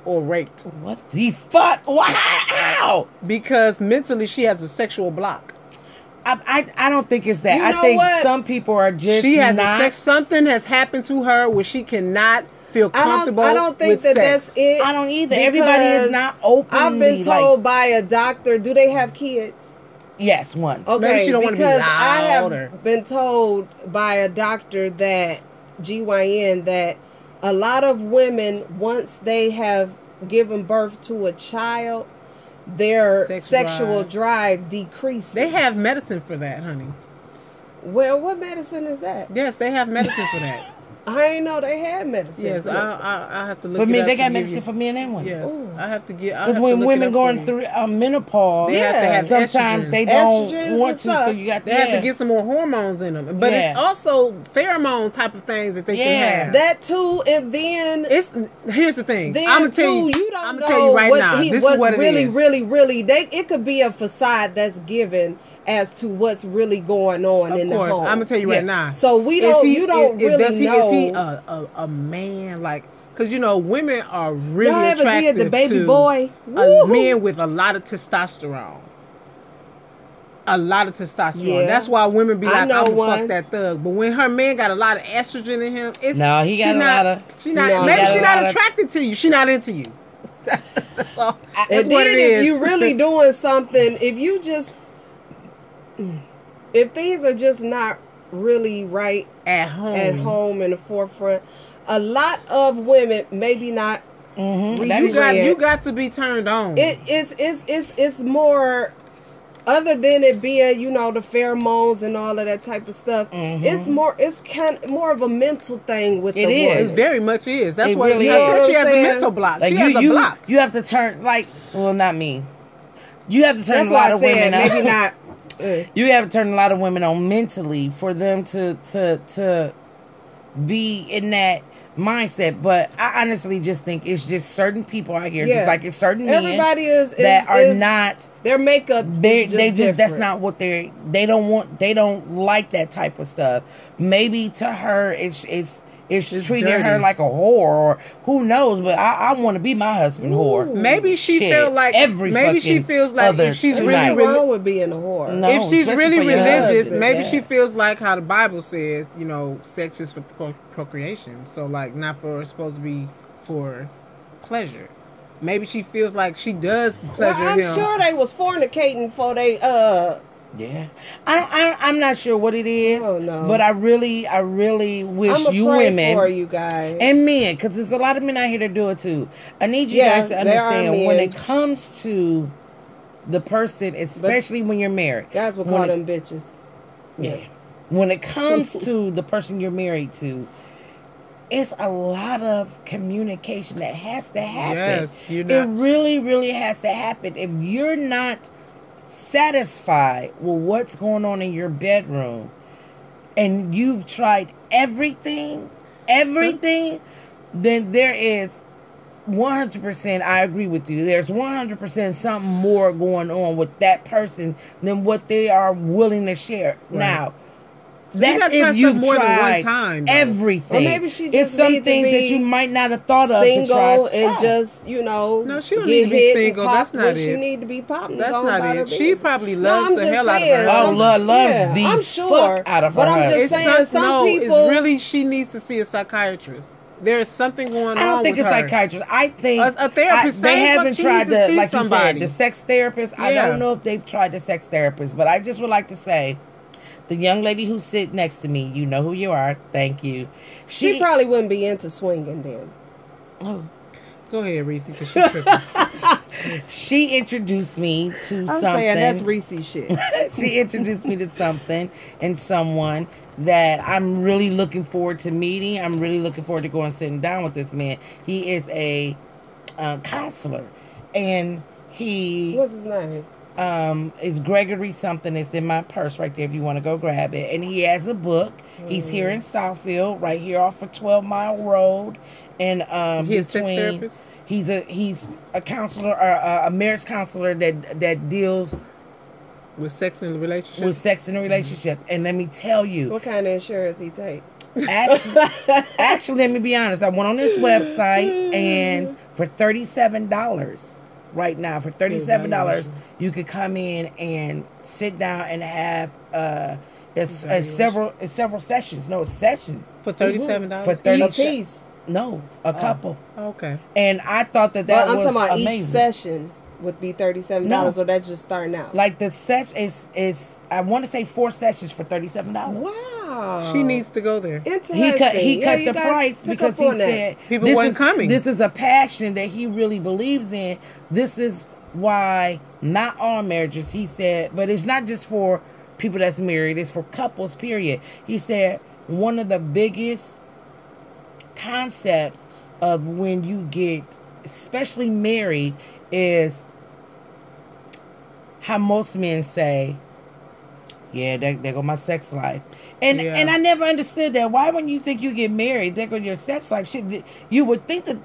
or raped. What the fuck? Wow. Because mentally she has a sexual block. I don't think it's that. I think some people are just something has happened to her where she cannot feel comfortable. I don't think that's it. I don't either. Everybody is not open. I've been told by a doctor. Do they have kids? Yes, one. Okay, maybe she don't want to be loud. I have been told by a doctor that GYN that a lot of women, once they have given birth to a child, their sexual drive decreases. They have medicine for that, honey. Well, what medicine is that? Yes, they have medicine for that. I didn't know they had medicine. Yes, I have to look for me. It up they got medicine for men and women. Yes, I have to get. Because when women going through menopause, they have to have sometimes estrogen. they don't want to. So you got they have to get some more hormones in them. But it's also pheromone type of things that they can have. That too, and then here's the thing. Then I'm gonna tell you. I'm gonna tell you right now. This is what it is. Really. It could be a facade that's given as to what's really going on in the home. I'm gonna tell you right now. So we don't. You don't really know. Is he a man like? Because women are really Y'all ever attractive did the baby to boy? Men with a lot of testosterone. A lot of testosterone. Yeah. That's why women be like, "I'm gonna one. fuck that thug." But when her man got a lot of estrogen in him, he got a lot of. Maybe she's not attracted to you. She's not into you. That's all. That's And what then it is. if you really doing something, if things are just not really right at home in the forefront, a lot of women maybe not. Mm-hmm. You got to be turned on. It's more. Other than it being, the pheromones and all of that type of stuff, it's kind of more of a mental thing with the woman. It very much is. That's what really she has a mental block. Like she has a block. You have to turn, not me. You have to turn That's a lot of women on. Maybe not. You have to turn a lot of women on mentally for them to be in that mindset. But I honestly just think it's just certain people out here, just like it's certain men that are not their makeup. They just that's not what they don't want. They don't like that type of stuff. Maybe to her it's treating dirty. her like a whore, or who knows? But I want to be my husband whore. Maybe she felt like she feels like if she's really wrong with being a whore. No, if she's really religious, maybe she feels like how the Bible says, sex is for procreation. So not supposed to be for pleasure. Maybe she feels like she does pleasure him. I'm sure they was fornicating for they Yeah, I'm not sure what it is, but I really wish I'm you pray women for you guys and men, because there's a lot of men out here to do it too. I need you guys to understand when it comes to the person, especially when you're married. Guys will call them bitches. Yeah, when it comes to the person you're married to, it's a lot of communication that has to happen. Yes, it really, really has to happen. If you're not satisfied with what's going on in your bedroom and you've tried everything, then there is 100%, I agree with you, there's 100% something more going on with that person than what they are willing to share. Right. Now, that's if you've more tried than one time, everything. Or maybe she just it's some things that you might not have thought of single to try and just, No, she don't need to be single. That's not it. She need to be popping. That's not it. She probably loves the hell out of her. Oh, loves the fuck out of her. But I'm just saying, some people. It's really, she needs to see a psychiatrist. There's something going on. I don't think with it's her. psychiatrist. I think a therapist. They haven't tried the, like somebody. you said, the sex therapist. Yeah. I don't know if they've tried the sex therapist, but I just would like to say, the young lady who sit next to me, you know who you are. Thank you. She probably wouldn't be into swinging then. Oh, go ahead, Reese, because she's tripping. She introduced me to something. Saying that's Reese shit. She introduced me to something and someone that I'm really looking forward to meeting. I'm really looking forward to going sitting down with this man. He is a counselor, and what's his name? It's Gregory something. It's in my purse right there if you want to go grab it. And he has a book. He's here in Southfield, right here off of 12 Mile Road. And he's a sex therapist? He's a counselor, a marriage counselor that deals with sex in a relationship. Mm-hmm. And let me tell you, what kind of insurance he take? Actually, let me be honest. I went on this website, and for $37 right now, for $37, you could come in and sit down and have it's several sessions. No, sessions for $37 for 30 piece. No, a couple. Okay. And I thought that was I'm talking about amazing. Each session would be $37, or that's just starting out. Like the session is I want to say 4 sessions for $37. Wow. She needs to go there. Interesting. He cut the price because he said people weren't coming. This is a passion that he really believes in. This is why not all marriages, he said, but it's not just for people that's married, it's for couples, period. He said one of the biggest concepts of when you get especially married is how most men say, yeah, there go my sex life. And I never understood that. Why when you think you get married, there go your sex life? Shit, you would think that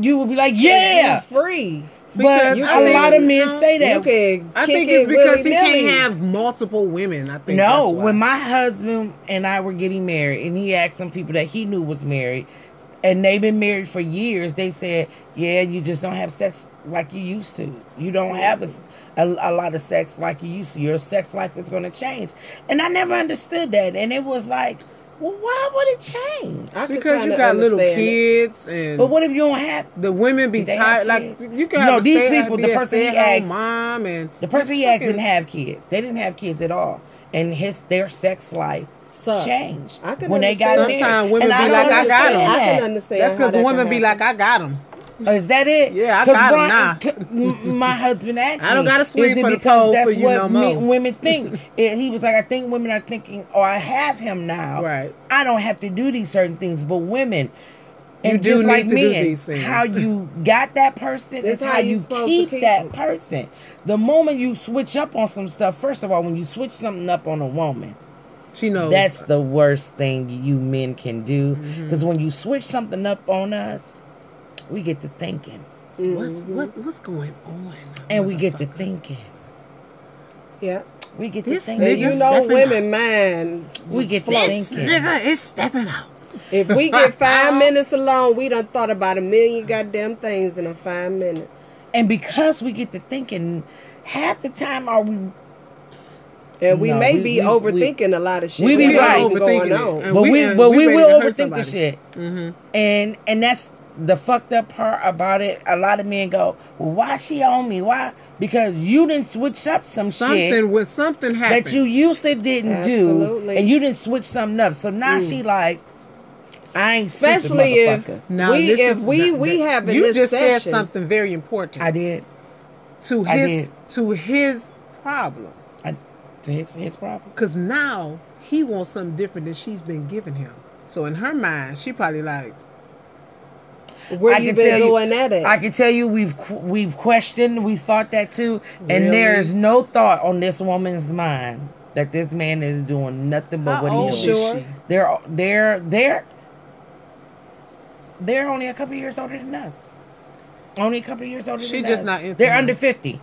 you would be like, yeah, free. But a lot of men say that. I think it's because he can't have multiple women. I think no. When my husband and I were getting married, and he asked some people that he knew was married, and they've been married for years, they said, "Yeah, you just don't have sex like you used to. You don't have a lot of sex like you used to. Your sex life is going to change." And I never understood that, and it was like, well, why would it change? Because you got little kids, but what if you don't have the women be tired? Like you can have these people. The person he asked, mom, and the person he asked didn't have kids. They didn't have kids at all, and their sex life changed when they got married. Sometimes women be like, "I got them." I can understand. That's because the women be like, "I got them." Oh, is that it? Yeah, I got him now. My husband asked me, I don't got to swing for the pole for you no more. Women think. And he was like, I think women are thinking, oh, I have him now. Right. I don't have to do these certain things. But women, and you just like do men, these things. how you got that person is how you keep that person. The moment you switch up on some stuff, first of all, when you switch something up on a woman, she knows. That's the worst thing you men can do. Because when you switch something up on us, we get to thinking. What's going on? And we get to thinking. Yeah. We get to thinking. And you know women, man. We get to thinking. This nigga is stepping out. If we get 5 minutes alone, we done thought about 1,000,000 goddamn things in 5 minutes. And because we get to thinking, half the time are we... And we may be overthinking a lot of shit. We be right. Going on. But we will overthink the shit. And that's the fucked up part about it. A lot of men go, well, why she on me? Why? Because you didn't switch up something when something happened that you used to didn't do, and you didn't switch something up. So now she like, I ain't especially if we have in you this just session, said something very important. I did to his problem. To his problem, because now he wants something different than she's been giving him. So in her mind, she probably like, where you been doing that at? I can tell you we've questioned, we thought that too, and there's no thought on this woman's mind that this man is doing nothing but what he's doing. Sure. They're only a couple years older than us. Only a couple years older than us. She just not into They're him. Under 50.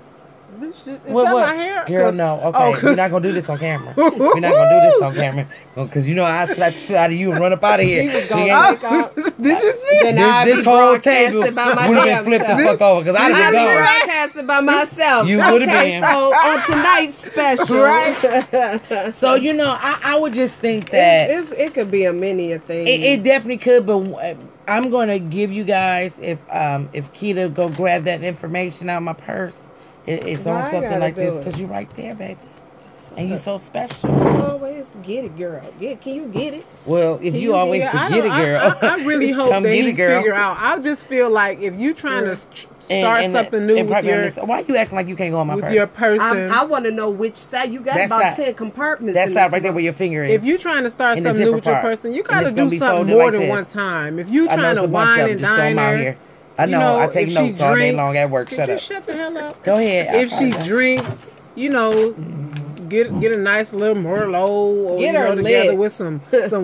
Is that my hair? Girl, no. Okay, we're not gonna do this on camera. We're not gonna do this on camera because you know I slap the shit out of you and run up out of here. She was gonna take off. Did you see this whole table would have been flipped the fuck over because I'd have been gone. Broadcasted by myself. You would have been. So on tonight's special, right? So you know, I would just think that it could be a many of things. It definitely could, but I'm gonna give you guys if Keita go grab that information out of my purse. It's on something like this because you're right there, baby. And you're so special. You always get it, girl. Yeah, can you get it? Well, if you always get it, girl. I really hope that he figure out. I just feel like if you trying to start something new with your... Why you acting like you can't go on my purse? With your person. I want to know which side. You got about 10 compartments. That side right there where your finger is. If you trying to start something new with your person, you got to do something more than one time. If you trying to wine and dine her... I know, I take notes all day long at work. Shut up. Shut the hell up. Go ahead. If she drinks, get a nice little Merlot or together with some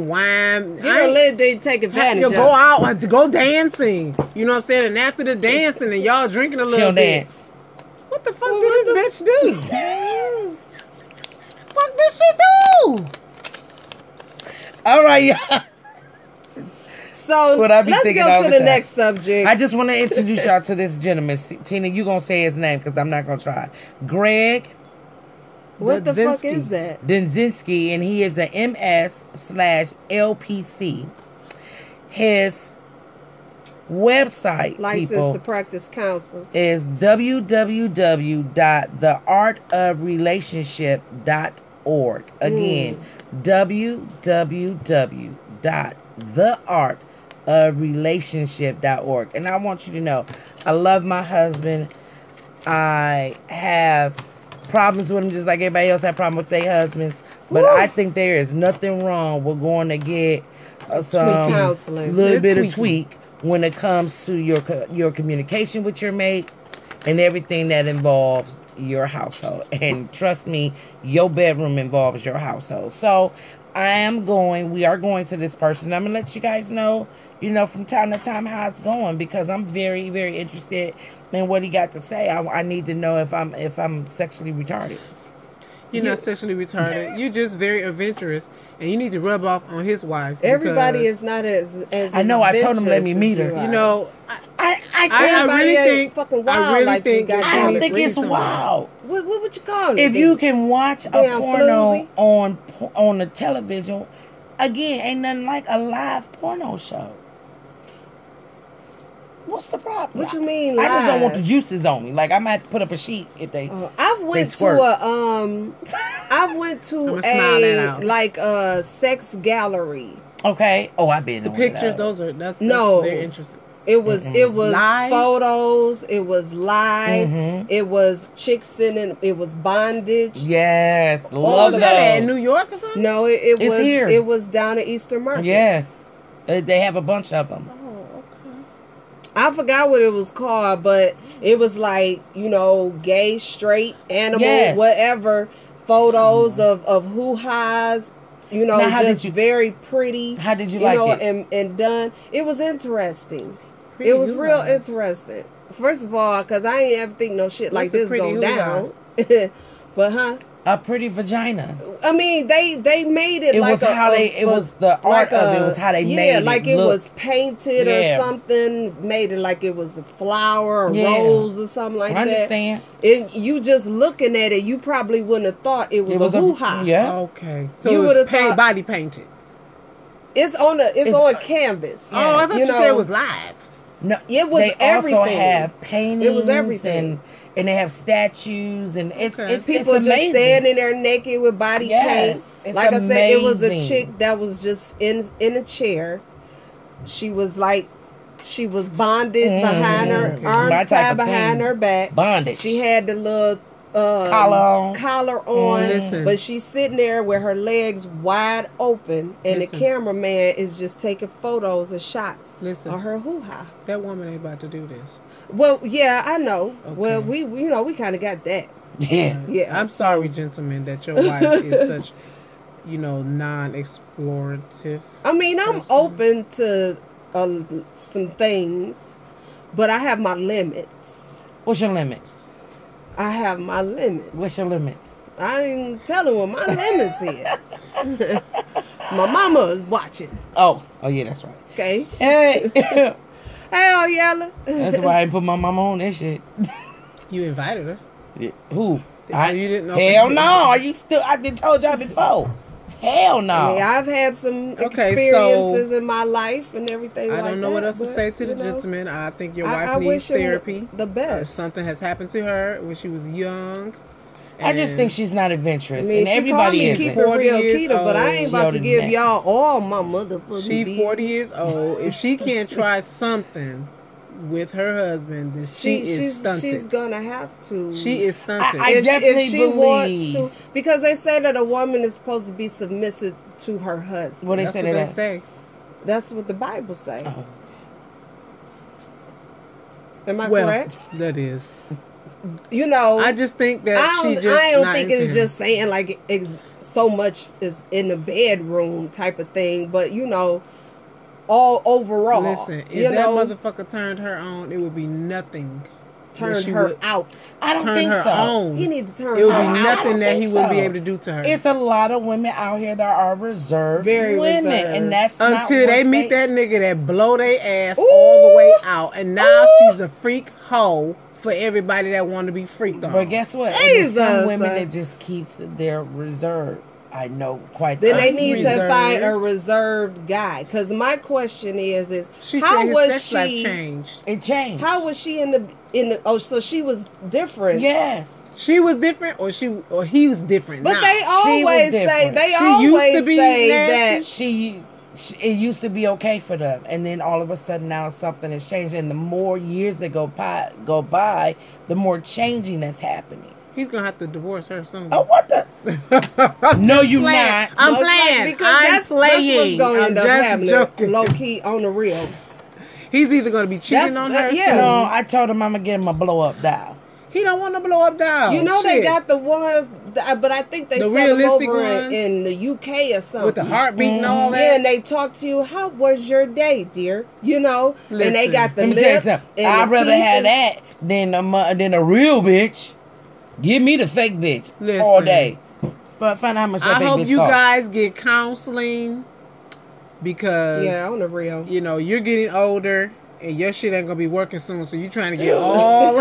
wine. Get her lit, they take advantage of. Go out, go dancing. You know what I'm saying? And after the dancing and y'all drinking a little bit. Dance. What the fuck did this bitch do? Fuck this shit do? All right, y'all. So let's go to the next subject. I just want to introduce y'all to this gentleman. Tina, you going to say his name because I'm not going to try. Greg. What the fuck is that? Dudzinski, and he is a MS/LPC. His website, License to Practice Counsel, is www.theartofrelationship.org. Again, www.theartofrelationship.org. And I want you to know, I love my husband. I have problems with him just like everybody else have problems with their husbands. But I think there is nothing wrong with going to get some little bit of tweak when it comes to your communication with your mate and everything that involves your household. And trust me, your bedroom involves your household. So we are going to this person. I'm going to let you guys know, from time to time how it's going because I'm very, very interested and what he got to say. I need to know if I'm sexually retarded. You're not sexually retarded. You're just very adventurous, and you need to rub off on his wife. Everybody is not as I know. I told him let me meet her. You know, I really think fucking wild. I really think I don't think it's wild. What would you call it? If you can watch a porno on the television, again, ain't nothing like a live porno show. What's the problem? What you mean? I just don't want the juices on me. Like I might have to put up a sheet if they. I went to a like a sex gallery. Okay. Oh, I've been the pictures. Those are that's very interesting. It was live? Photos. It was live. Mm-hmm. It was chicks in it was bondage. Yes, love that in New York or something. No, it was here. It was down at Eastern Market. Yes, they have a bunch of them. I forgot what it was called, but it was like, you know, gay, straight, animal, whatever, photos of hoo-has, you know, now, just very pretty. How did you like it? And done. It was interesting. Pretty it was real interesting. First of all, because I ain't ever think no shit like this go down. But, a pretty vagina. I mean, they made it. It like was how they. It was the art of it. Was how they made it. Yeah, like it was painted or something. Made it like it was a flower or rose or something like that. I understand. You just looking at it, you probably wouldn't have thought it was a hoo-ha. Yeah. Okay. So you would have body painted. It's on canvas. Oh, I thought you said it was live. No, it was everything. They also have paintings. It was everything. And they have statues, and it's people it's just standing there naked with body paint. Like amazing. I said, it was a chick that was just in a chair. She was bonded behind her arms tied behind her back. Bondage. She had the little collar on, but she's sitting there with her legs wide open, and the cameraman is just taking photos and shots of her hoo-ha. That woman ain't about to do this. Well, yeah, I know. Okay. Well, we kind of got that. Yeah. I'm sorry, gentlemen, that your wife is such, non-explorative. I mean, I'm open to some things, but I have my limits. What's your limit? I have my limits. What's your limits? I ain't telling what my limits is. My mama is watching. Oh, yeah, that's right. Okay. Hey. Hell, Yella. That's why I ain't put my mama on that shit. You invited her. Yeah. Who? You didn't know. Hell no. Are you still? I did told y'all before. Hell no. I mean, I've had some experiences in my life and everything. I don't know what else to say to the gentleman. I think your wife needs therapy. The best. Something has happened to her when she was young. I just think she's not adventurous, and everybody is. Keep it real, Keita, but I ain't about to give y'all all my motherfucking. She 40 years old. If she can't try something with her husband, then she is stunted. She's gonna have to. She is stunted. I definitely believe. Wants to, because they say that a woman is supposed to be submissive to her husband. What they say? That's what the Bible say. Oh. Am I correct? That is. I just think that I don't think it's just saying like so much is in the bedroom type of thing, but all overall. Listen, if that motherfucker turned her on, it would be nothing. Turned her out. I don't think so. On. You need to turn her out. It would be nothing that he wouldn't be able to do to her. It's a lot of women out here that are reserved. Very women, reserved. and that's until they meet that nigga that blow their ass all the way out, and now she's a freak hoe. For everybody that want to be freaked on. But guess what? Jesus, there's some women that just keeps their reserve. I know quite. Then they need to find a reserved guy. Because my question is how was sex life changed? It changed. How was she in the? Oh, so she was different. Yes, she was different, or he was different. But they always say that it used to be okay for them, and then all of a sudden now something has changed, and the more years that go by, the more changing that's happening. He's gonna have to divorce her soon. Oh, what the? No, you not. I'm playing. That's what's going to end up happening. Low key on the real. He's either gonna be cheating on her. No, I told him I'm gonna get him a blow up doll. He don't want to blow up doll. They got the ones but I think they The set them realistic over ones? in the UK or something. With the heartbeat and all that. Yeah, and they talk to you, how was your day, dear? You know? And they Listen, got the Let me tell you lips. something. And I'd the rather teeth have and- that than a real bitch. Give me the fake bitch Listen. all day. But find out how much that I fake hope bitch you costs. guys get counseling because Yeah, on the real. you know you're getting older and your shit ain't gonna be working soon. So you trying to get all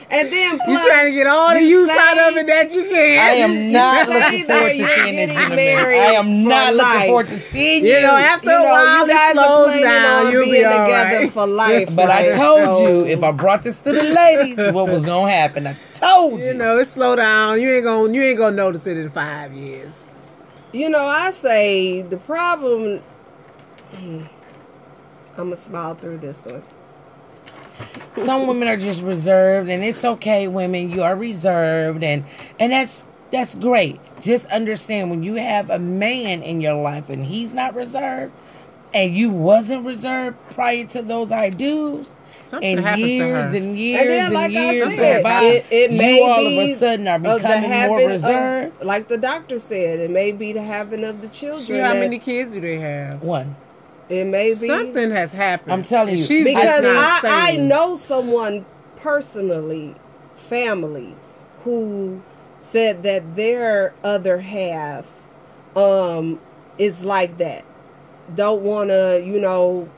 And then you plus, trying to get all the you use say- out of it that you can. I am not say looking that forward to you're seeing this getting gentleman. married I am for not looking life. forward to seeing you. You know, after you a know, while, you guys it are slows planning down. on You'll being be all together right. for life. But I right? told So- you if I brought this to the ladies, what was gonna happen? I told you. You know, it slow down. You ain't gonna notice it in 5 years. You know, I say the problem. I'm gonna smile through this one. Some women are just reserved, and it's okay. Women, you are reserved, and that's great. Just understand when you have a man in your life and he's not reserved, and you wasn't reserved prior to those I do's. Something And happened to years her. and years And then, and like I years said, go by, it may you all be of a sudden are of the becoming more having reserved. of, like the doctor said, it may be the having of the children. Shoot, how that- many kids do they have? One. It may be Something has happened. I'm telling And you. she's because just not I saying. know someone personally, family, who said that their other half is like that. Don't want to,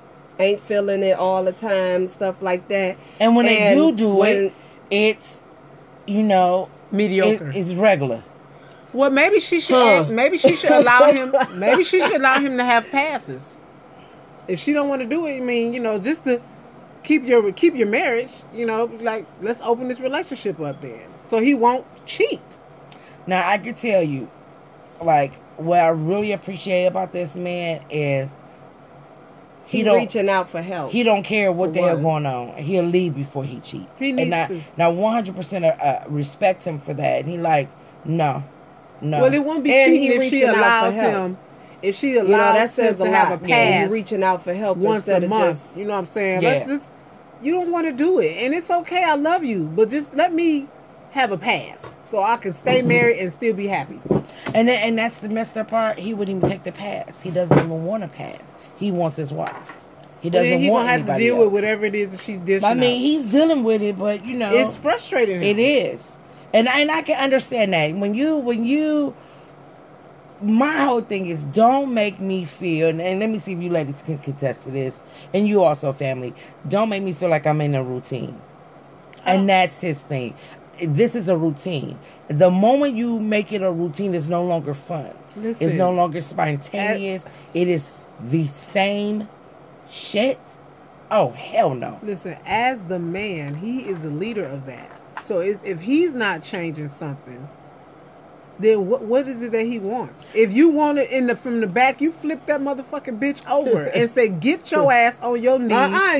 ain't feeling it all the time, stuff like that. And when they do when- it, it's, Mediocre. it's regular. Well, maybe she should. Huh. Maybe she should allow him. Maybe she should allow him to have passes. If she don't want to do it, I mean, just to keep your marriage. Like let's open this relationship up then, so he won't cheat. Now, I can tell you, like, what I really appreciate about this man is He don't reaching out for help. He don't care what the hell what? going on. He'll leave before he cheats. He needs and to. Now, 100% respect him for that. And he like, no. Well, it won't be And cheating he if she reaching out for allows help. him. If she allows that him says to a have lot. a Yeah, pass he reaching out for help once a instead of month. just. You know what I'm saying? Yeah. Let's just. You don't want to do it, and it's okay. I love you, but just let me have a pass so I can stay married and still be happy. And that's the messed up part. He wouldn't even take the pass. He doesn't even want a pass. He wants his wife. He Well, doesn't then he want gonna have to anybody deal else. with whatever it is that she's dishing I mean, out. he's dealing with it, but It's frustrating him. It is, and I can understand that when you. My whole thing is don't make me feel, and let me see if you ladies can contest to this, and you also family. Don't make me feel like I'm in a routine, and that's his thing. This is a routine. The moment you make it a routine, it's no longer fun. Listen, It's no longer spontaneous. It is the same shit. Oh hell no! Listen, as the man, he is the leader of that. So if he's not changing something, then what is it that he wants? If you want it from the back, you flip that motherfucking bitch over and say, "Get your ass on your knees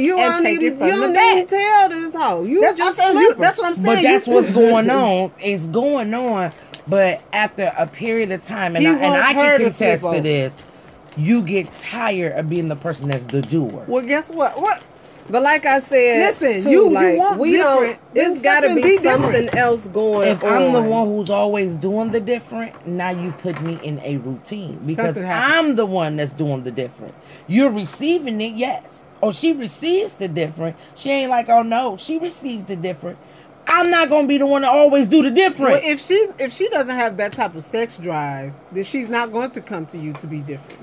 You and don't take even it from you the don't back." even tell this hoe. You That's, just I'm saying, flip her. that's what I'm saying. But that's You- what's going on. It's going on. But after a period of time, and He I wants her can to contest flip to over. this, you get tired of being the person that's the doer. Well, guess what? What? But like I said, Listen, too, you like, want we don't. different, It's then got to fucking be be different. something else going If on. I'm the one who's always doing the different, now you put me in a routine because Something happens. I'm the one that's doing the different. You're receiving it, yes. Or she receives the different. She ain't like, oh no, she receives the different. I'm not gonna be the one to always do the different. Well, if she doesn't have that type of sex drive, then she's not going to come to you to be different.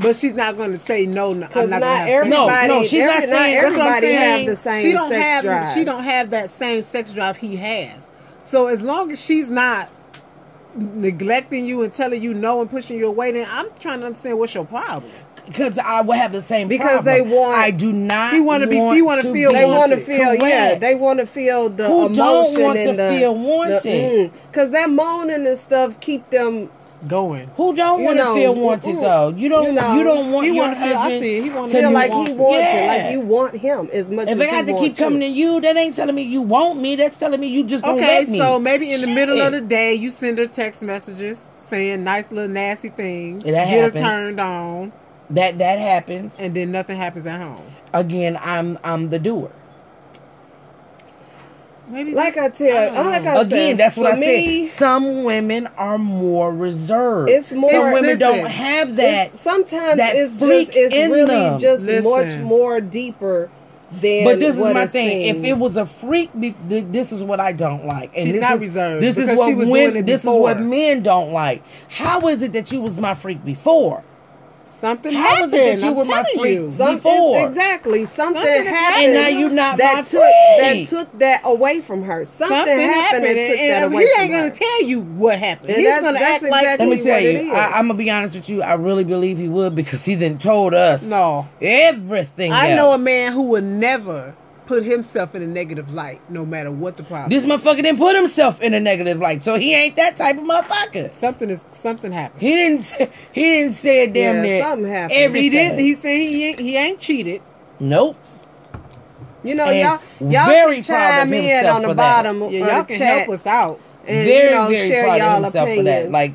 But she's not going to say no. I'm not Because going not to have everybody, No, she's not saying- That's what I'm everybody saying. have the same She don't sex have drive. she don't have that same sex drive he has. So as long as she's not neglecting you and telling you no and pushing you away, then I'm trying to understand what's your problem. Because I would have the same Because problem. they want- I do not. He wanna be- he wanna feel They want to wanted. feel, Correct. they want to feel the Who emotion don't want and to feel wanted? Because that moaning and stuff keep them. Going. Who don't You want to know, feel wanted though? You don't. you know, You don't want he your wanna feel- I husband see it. He wanna to Feel like wants he it. wants Yeah. it, like you want him as much If as I got he to keep wants coming you. to you, that ain't telling me you want me. That's telling me you just don't Okay, let me. so maybe in the middle of Shit. the day, you send her text messages saying nice little nasty things, That get happens. her turned on, that happens. and then nothing happens at home. Again, I'm the doer. Maybe like I tell, like I Again, said, that's what for I me, said. Some women are more reserved. It's more. Some women listen, don't have that. Sometimes that it's freak just it's in really them. just Listen. much more deeper than. But this is what my it's thing. seen. If it was a freak, this is what I don't like. And She's this not is, reserved This is because what she was doing women. it This is what before. men don't like. How is it that you was my freak before? Something How happened. was it that you I'm were my telling freak you. before? Exactly. Something Something happened. And now you're not my that freak. took that away from her. Something happened and took that and away he from ain't her. gonna tell you what happened. And He's that's- gonna that's act like. exactly Let me tell what it you, is. I'm gonna be honest with you. I really believe he would because he then told us No. everything. I know a else. man who would never put himself in a negative light, no matter what the problem. This motherfucker didn't put himself in a negative light, so he ain't that type of motherfucker. Something happened. He didn't say it damn Yeah, near something happened. everything. He didn't. He said he ain't cheated. Nope. You know, And y'all very can proud chime of in himself on the for that. bottom Yeah, of y'all the can chat help us out. and Very, you know, very share proud of y'all himself opinion. for that. Like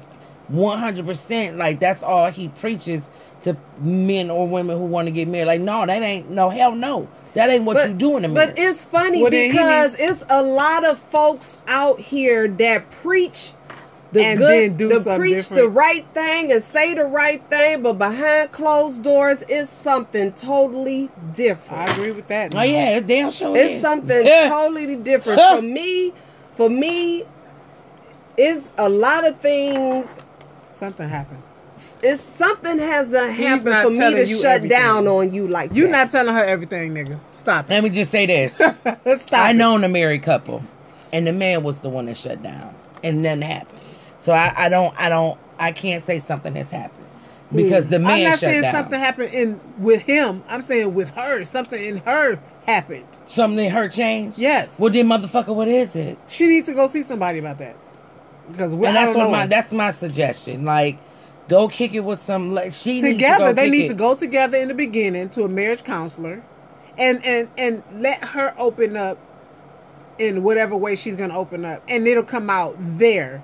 100%. Like that's all he preaches to men or women who want to get married. Like no, that ain't no hell no. That ain't what you doing to me. But it's funny Well, then he because it's a lot of folks out here that preach the And good, then do to something preach the different. right thing and say the right thing, but behind closed doors is something totally different. I agree with that. Oh yeah, it damn sure It's is. something totally different. For me, it's a lot of things. Something happened. It's something has to happen not for me telling to you shut everything. down on you like You're that. not telling her everything, nigga. Stop it. Let me just say this. Stop I it. known a married couple, and the man was the one that shut down, and nothing happened. So I can't say something has happened because the man I'm not shut saying down. something happened with him. I'm saying with her. Something in her happened. Something in her changed. Yes. Well, then, motherfucker, what is it? She needs to go see somebody about that. Because And that's my suggestion. Like, go kick it with some. Like, she needs to together. go They kick need it. to go together in the beginning to a marriage counselor, and let her open up in whatever way she's gonna open up, and it'll come out there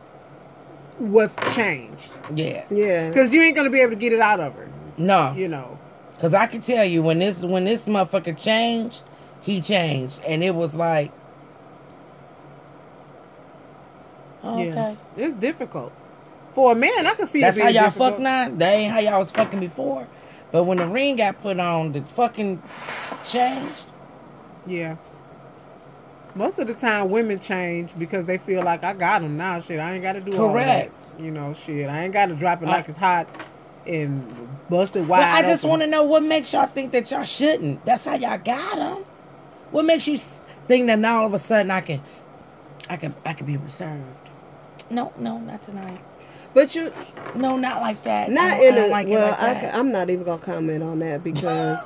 what's changed. Yeah. Yeah. Because you ain't gonna be able to get it out of her. No. You know. Because I can tell you when this motherfucker changed, he changed, and it was like, oh, Yeah. okay. It's difficult for a man. I can see That's it how being y'all difficult. fuck now. That ain't how y'all was fucking before. But when the ring got put on, the fucking changed. Yeah. Most of the time, women change because they feel like I got them now. Shit, I ain't got to do all Correct. that. You know, shit, I ain't got to drop it like it's hot and bust it wide. Well, I just open. want to know what makes y'all think that y'all shouldn't. That's how y'all got them. What makes you think that now all of a sudden I can be reserved? No, not tonight. But you No, not like that. not I in don't a like it well. like that. I'm not even gonna comment on that because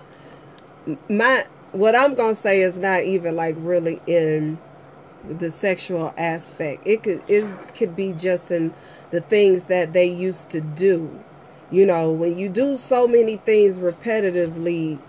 what I'm gonna say is not even like really in the sexual aspect. It could be just in the things that they used to do. You know, when you do so many things repetitively,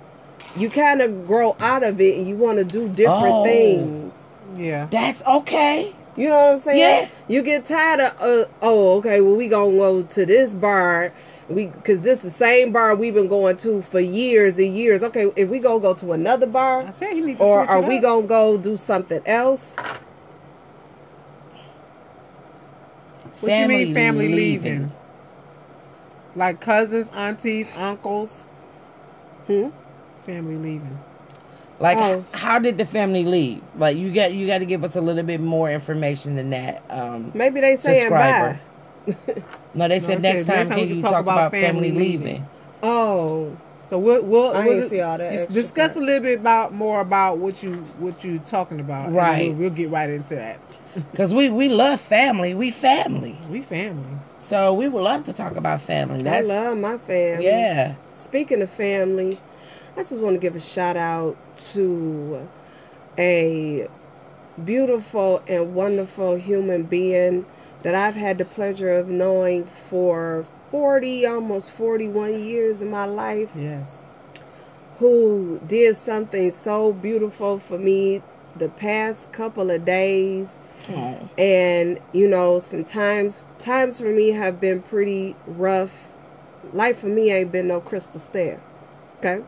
you kind of grow out of it and you want to do different things. Yeah. That's okay. You know what I'm saying? Yeah. You get tired of, okay, well, we gonna go to this bar, because this the same bar we've been going to for years and years. Okay, if we gonna go to another bar, I said he needs to or switch are it we up. gonna go do something else? What you mean family leaving? Like cousins, aunties, uncles? Family leaving. Like, Oh. how did the family leave? Like, you got to give us a little bit more information than that. Maybe they saying bye. subscriber. No, they said it next said time next time can we you can talk about family leaving? Oh, So we'll I didn't see all that extra discuss part. a little bit more about what you talking about. and Right. We'll get right into that. Because we love family. We family. We family. So we would love to talk about family. I That's love my family. yeah. Speaking of family, I just want to give a shout out to a beautiful and wonderful human being that I've had the pleasure of knowing for 40, almost 41 years in my life, Yes. who did something so beautiful for me the past couple of days. Oh. And you know, sometimes times for me have been pretty rough. Life for me ain't been no crystal stair. Okay.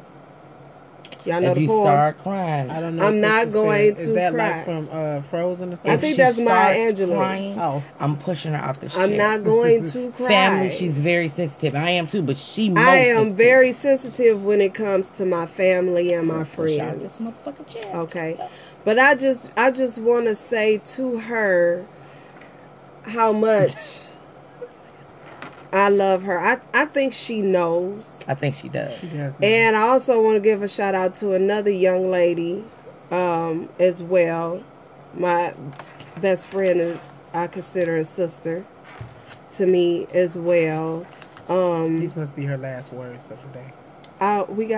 Y'all know if the you poem? start crying, I don't know. I'm if not this is going fair. to Is that cry. like from Frozen or something? I if think she that's Maya starts Angelou. crying, Oh. I'm pushing her out the I'm chair. not going to cry. Family, she's very sensitive. I am too, but she most I am sensitive. very sensitive when it comes to my family and my Push her out friends. this motherfucking chair. Okay. But I just want to say to her how much I love her. I think she knows. I think she does. She does know. And I also want to give a shout out to another young lady as well. My best friend is, I consider a sister to me as well. These must be her last words of the day. We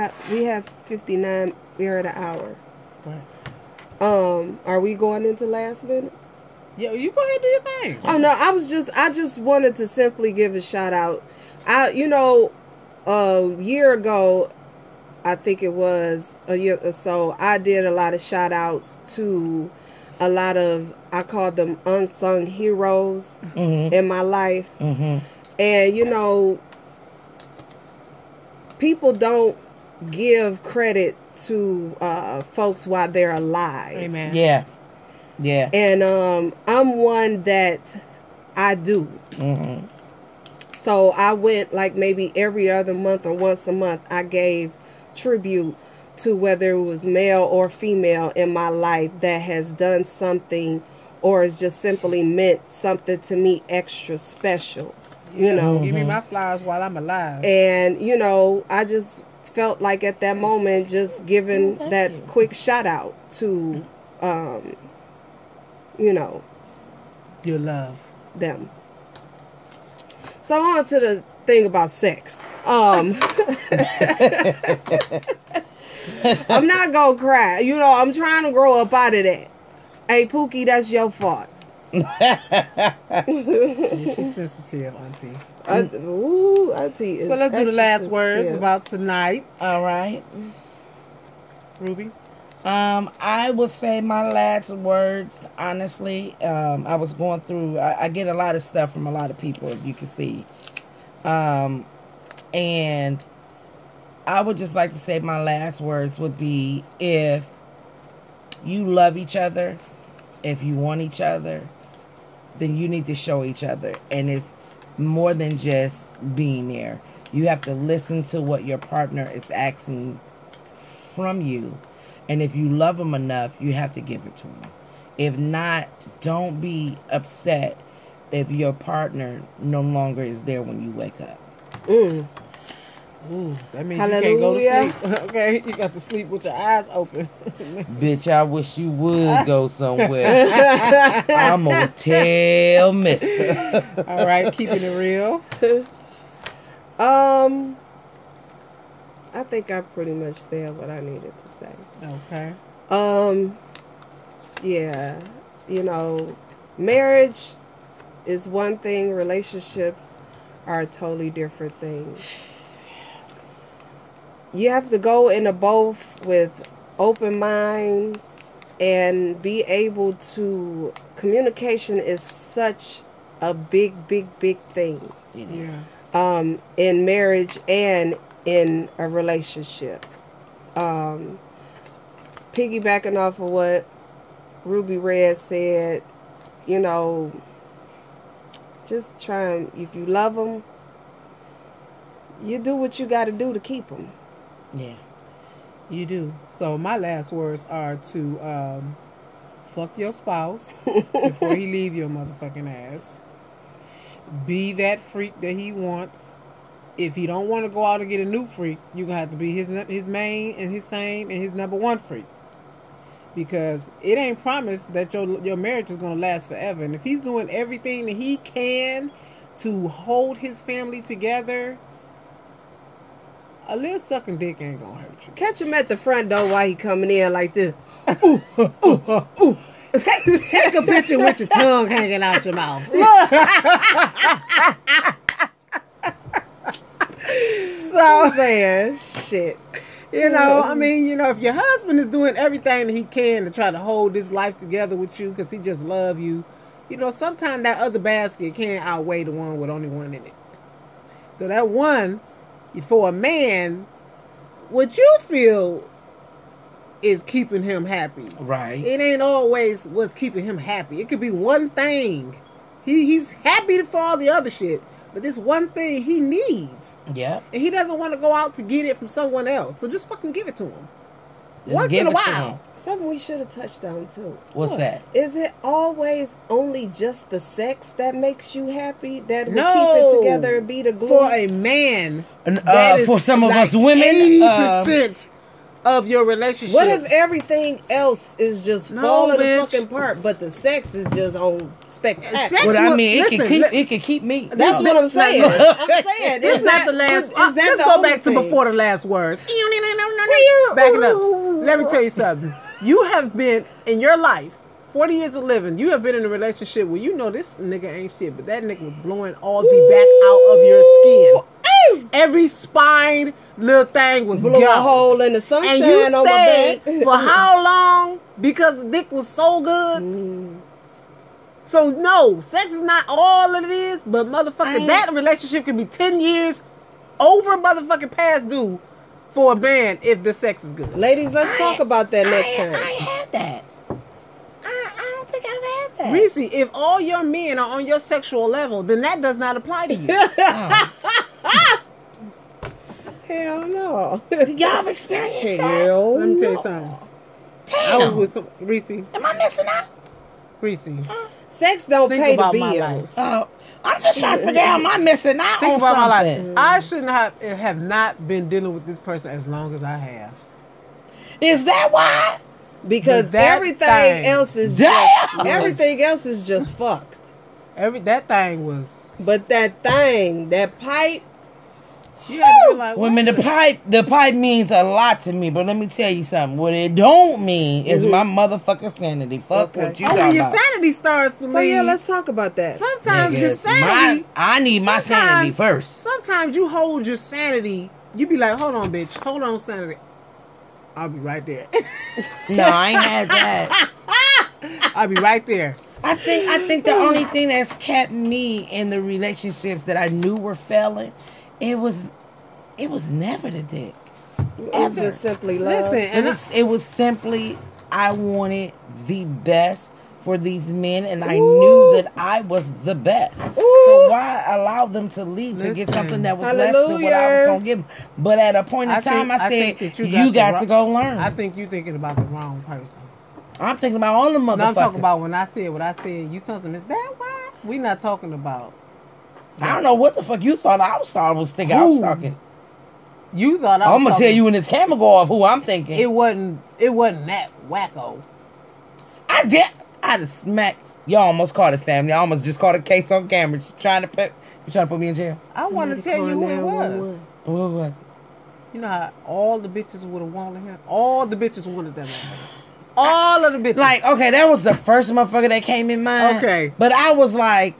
have 59. We're at an hour. What? Are we going into last minutes? Yeah, you go ahead and do your thing. Oh no, I just wanted to simply give a shout out. A year ago, I think it was a year or so, I did a lot of shout outs to a lot of, I called them unsung heroes in my life. Mm-hmm. And people don't give credit to folks while they're alive. Amen. Yeah. Yeah. And I'm one that I do. Mm-hmm. So I went like maybe every other month or once a month, I gave tribute to whether it was male or female in my life that has done something or has just simply meant something to me extra special. Give me my flowers while I'm alive. And, I just felt like at that moment just giving that quick shout out to, Your love. them. So on to the thing about sex. I'm not gonna cry. I'm trying to grow up out of that. Hey, Pookie, that's your fault. Yeah, she's sensitive, Auntie. Auntie. So let's do the last words sensitive. about tonight. All right. Ruby? I will say my last words, honestly. I was going through, I get a lot of stuff from a lot of people, as you can see. And I would just like to say my last words would be, if you love each other, if you want each other, then you need to show each other. And it's more than just being there. You have to listen to what your partner is asking from you. And if you love them enough, you have to give it to them. If not, don't be upset if your partner no longer is there when you wake up. Ooh, that means Hallelujah. you can't go to sleep. Okay, you got to sleep with your eyes open. Bitch, I wish you would go somewhere. I'm gonna tell mister. All right, keeping it real. I think I pretty much said what I needed to say. Okay. Yeah, marriage is one thing, relationships are a totally different thing. You have to go into both with open minds and be able to, communication is such a big, big, big thing. Yeah. In marriage and in a relationship. Piggybacking off of what Ruby Red said, just try and, if you love them, you do what you got to do to keep them. Yeah. You do. So my last words are to fuck your spouse before he leave your motherfucking ass. Be that freak that he wants. If he don't want to go out and get a new freak, you're going to have to be his main and his same and his number one freak. Because it ain't promised that your marriage is going to last forever. And if he's doing everything that he can to hold his family together, a little sucking dick ain't going to hurt you. Catch him at the front door while he coming in like this. Take a picture with your tongue hanging out your mouth. So saying shit. If your husband is doing everything that he can to try to hold his life together with you because he just love you, sometimes that other basket can't outweigh the one with only one in it. So that one, for a man, what you feel is keeping him happy. Right. It ain't always what's keeping him happy. It could be one thing. He's happy for all the other shit, but this one thing he needs. Yeah. And he doesn't want to go out to get it from someone else. So just fucking give it to him. Just Once in a while. Something we should have touched on too. What's that? Is it always only just the sex that makes you happy? That will keep it together and be the glue? For a man, For some of us women, 80% of your relationship. What if everything else is just falling fucking apart, but the sex is just on spectacular? Well, I mean, it can keep me. That's what I'm saying. I'm saying it's not the last. Let's go back to before the last words. Back it up. Let me tell you something. You have been in your life, 40 years of living. You have been in a relationship where you know this nigga ain't shit, but that nigga was blowing all the back out of your skin. Every spine little thing was blew a hole in the sunshine. And you on my back. for how long? Because the dick was so good. So no, sex is not all it is, but motherfucker, that relationship can be 10 years over motherfucking past due for a man if the sex is good. Ladies, let's talk about that next time. I ain't had that. I don't think I've had that. Reese, if all your men are on your sexual level, then that does not apply to you. Hell no. Y'all have experienced that? Let me tell you something. Damn. I was with Reese. Am I missing out? Reese. Sex don't pay the bills. I'm just trying to figure out, am I missing out on about my life. something? I shouldn't have not been dealing with this person as long as I have. Is that why? Because everything else is just fucked. That thing was. But that pipe. You had to be like, women, the pipe means a lot to me, but let me tell you something. What it don't mean is my motherfucking sanity. Fuck what you talking about. Your sanity starts to So yeah, let's talk about that. Sometimes your sanity. I need my sanity first. Sometimes you hold your sanity. You be like, hold on, bitch. Hold on, sanity. I'll be right there. No, I ain't had that. I'll be right there. I think the only thing that's kept me in the relationships that I knew were failing, it was never the dick. It was just simply love. Listen, it was simply I wanted the best for these men, and I knew that I was the best. So why allow them to leave to get something that was less than what I was gonna give them? But at a point in time, I said, you got to go learn. I think you're thinking about the wrong person. I'm thinking about all the motherfuckers. No, I'm talking about when I said what I said. You told them, is that why? We're not talking about. I don't know what the fuck you thought I was thinking. I was talking. You thought I was I'm gonna tell you when this camera go off who I'm thinking. It wasn't that wacko. I just smacked. Y'all almost caught it, family. I almost just caught a case on camera. You trying to put me in jail? I want to tell you who it was. Who was it? You know how all the bitches would have wanted him? All the bitches wanted that man. All of the bitches. Like, okay, that was the first motherfucker that came in mind. Okay. But I was like,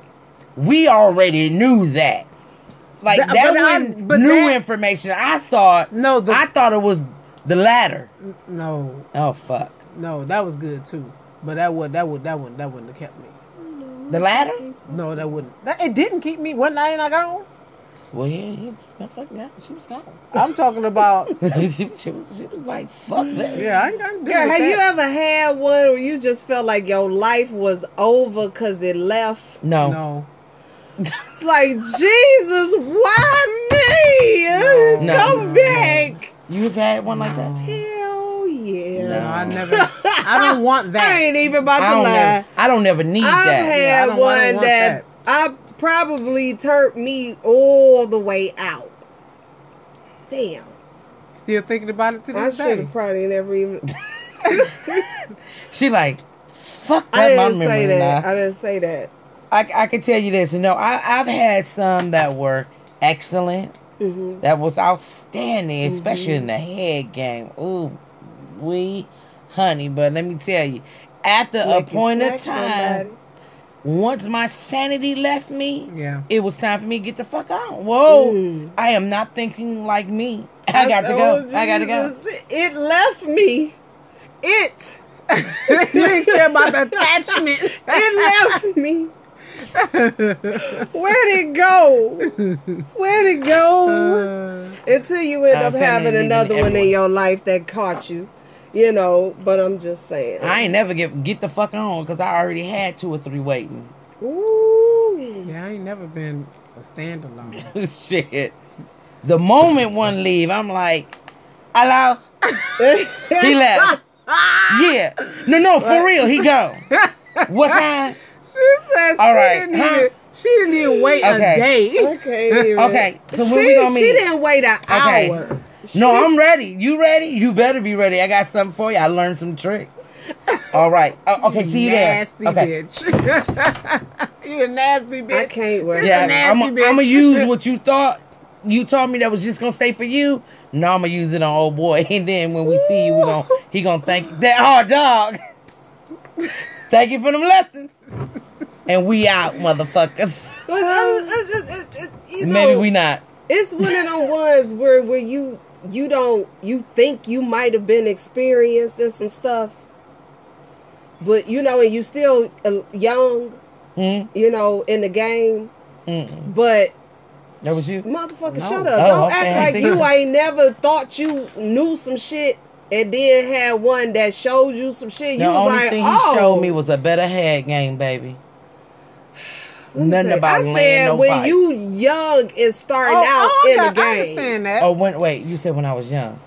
we already knew that. Like, that wasn't new information. I thought it was the latter. No. Oh, fuck. No, that was good too. But that wouldn't have kept me. The latter? No, that wouldn't. It didn't keep me. One night I gone. Well, yeah, she was gone. I'm talking about. she was like, fuck that. Yeah, I'm Girl, have you ever had one where you just felt like your life was over because it left? No. It's like, Jesus, why me? No. Come back. You've had one like that? Hell yeah. No, I never. I don't want that. I ain't even about to lie. I don't never need I've that. had one that I probably turned me all the way out. Damn. Still thinking about it to this day. I should have probably never even. She like, fuck that. I didn't say that. I didn't say that. I can tell you this. You know, I've had some that were excellent. Mm-hmm. That was outstanding, especially in the head game. Ooh, honey. But let me tell you, after a point of time, once my sanity left me, it was time for me to get the fuck out. Whoa, I am not thinking like me. I got to go. I got to go. It left me. It. You didn't care about the attachment. It left me. Where'd it go? Until you end up having another one in your life that caught you. You know, but I'm just saying. I ain't never get the fuck on because I already had 2 or 3 waiting. Ooh. Yeah, I ain't never been a standalone. Shit. The moment one leave, I'm like, hello? He left. Yeah. No, for real, he go. What time? She said All right. She didn't even wait a day. Okay. So when we gonna meet? She didn't wait an hour. No, I'm ready. You ready? You better be ready. I got something for you. I learned some tricks. All right. Okay, see you there. Nasty Okay. bitch. You a nasty bitch. I can't wait. Yeah, I'm gonna use what you thought. You told me that was just gonna stay for you. No, I'm gonna use it on old boy. And then when we see you, he gonna thank that hard dog. Thank you for them lessons. And we out, motherfuckers. You know, Maybe we not. It's one of them ones where you think you might have been experienced in some stuff, but you know, and you still young, you know, in the game. But that was you, motherfucker. No. Shut up! Oh, Don't okay. act like you ain't never thought you knew some shit, and then had one that showed you some shit. The You was only like, thing oh. he showed me was a better head game, baby. Nothing about I laying said no when pipe. you young and starting out in the game. I understand that. Oh, wait, you said when I was young.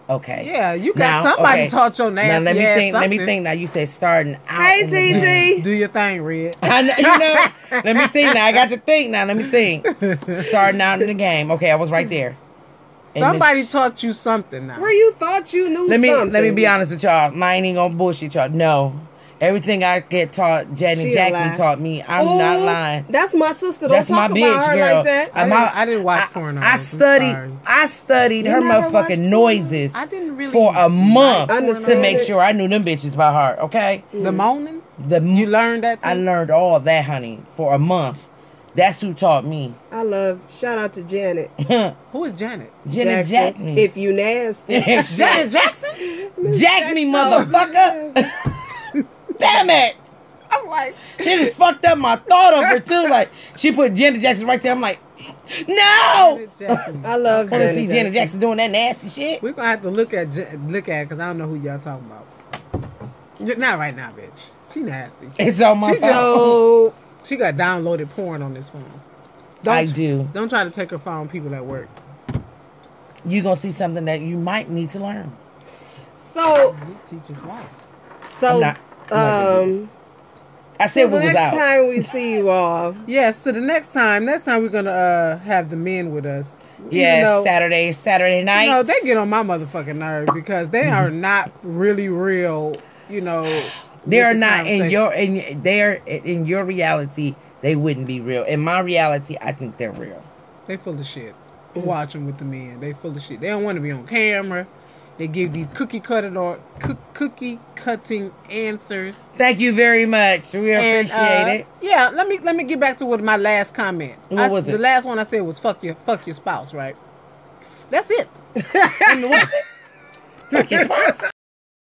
Okay. Yeah, you got somebody taught your nasty now, let me ass think. something. Let me think. Now you said starting out. Hey, in the game. TT. Do your thing, Red. I know, you know. Let me think. Now I got to think. Now let me think. Starting out in the game. Okay, I was right there. And Somebody taught you something now. Where you thought you knew something. Let me be honest with y'all. I ain't even gonna bullshit y'all. No. Everything I get taught, Janet She Jackson lie. taught me. I'm not lying. That's my sister. Don't That's talk my about bitch, her girl. like that. I didn't watch porn. I studied her never watched motherfucking porn? noises I didn't really for a month like to porn. make sure I knew them bitches by heart. Okay, The moaning? you You learned that too? I learned all that, honey, for a month. That's who taught me. I love. Shout out to Janet. Who is Janet? Janet Jack me. If you nasty. Janet Jackson? Jack me, motherfucker. Damn it. I'm like, She just fucked up my thought of her too. Like she put Janet Jackson right there. I'm like, no. Janet Jackson. I love Want to Janet see Janet Jackson doing that nasty shit? We're gonna have to look at it because I don't know who y'all talking about. Not right now, bitch. She nasty. It's on my She phone. So She got downloaded porn on this phone. I do. Don't try to take her phone, people at work. You gonna see something that you might need to learn. He teaches wife. so I'm not I said so we the was next out. time we see you all, Yes, so the next time we're gonna have the men with us. Yeah, You know, Saturday night. you know, they get on my motherfucking nerves because they are not really real, you know. They are with the not in conversation. in your reality. They wouldn't be real. In my reality, I think they're real. They full of shit. Watch them with the men. They full of shit. They don't want to be on camera. They give these cookie cutting answers. Thank you very much. We appreciate it. Yeah, let me get back to what my last comment. What was it? The last one I said was fuck your spouse, right? That's it. What's it? Fuck your spouse.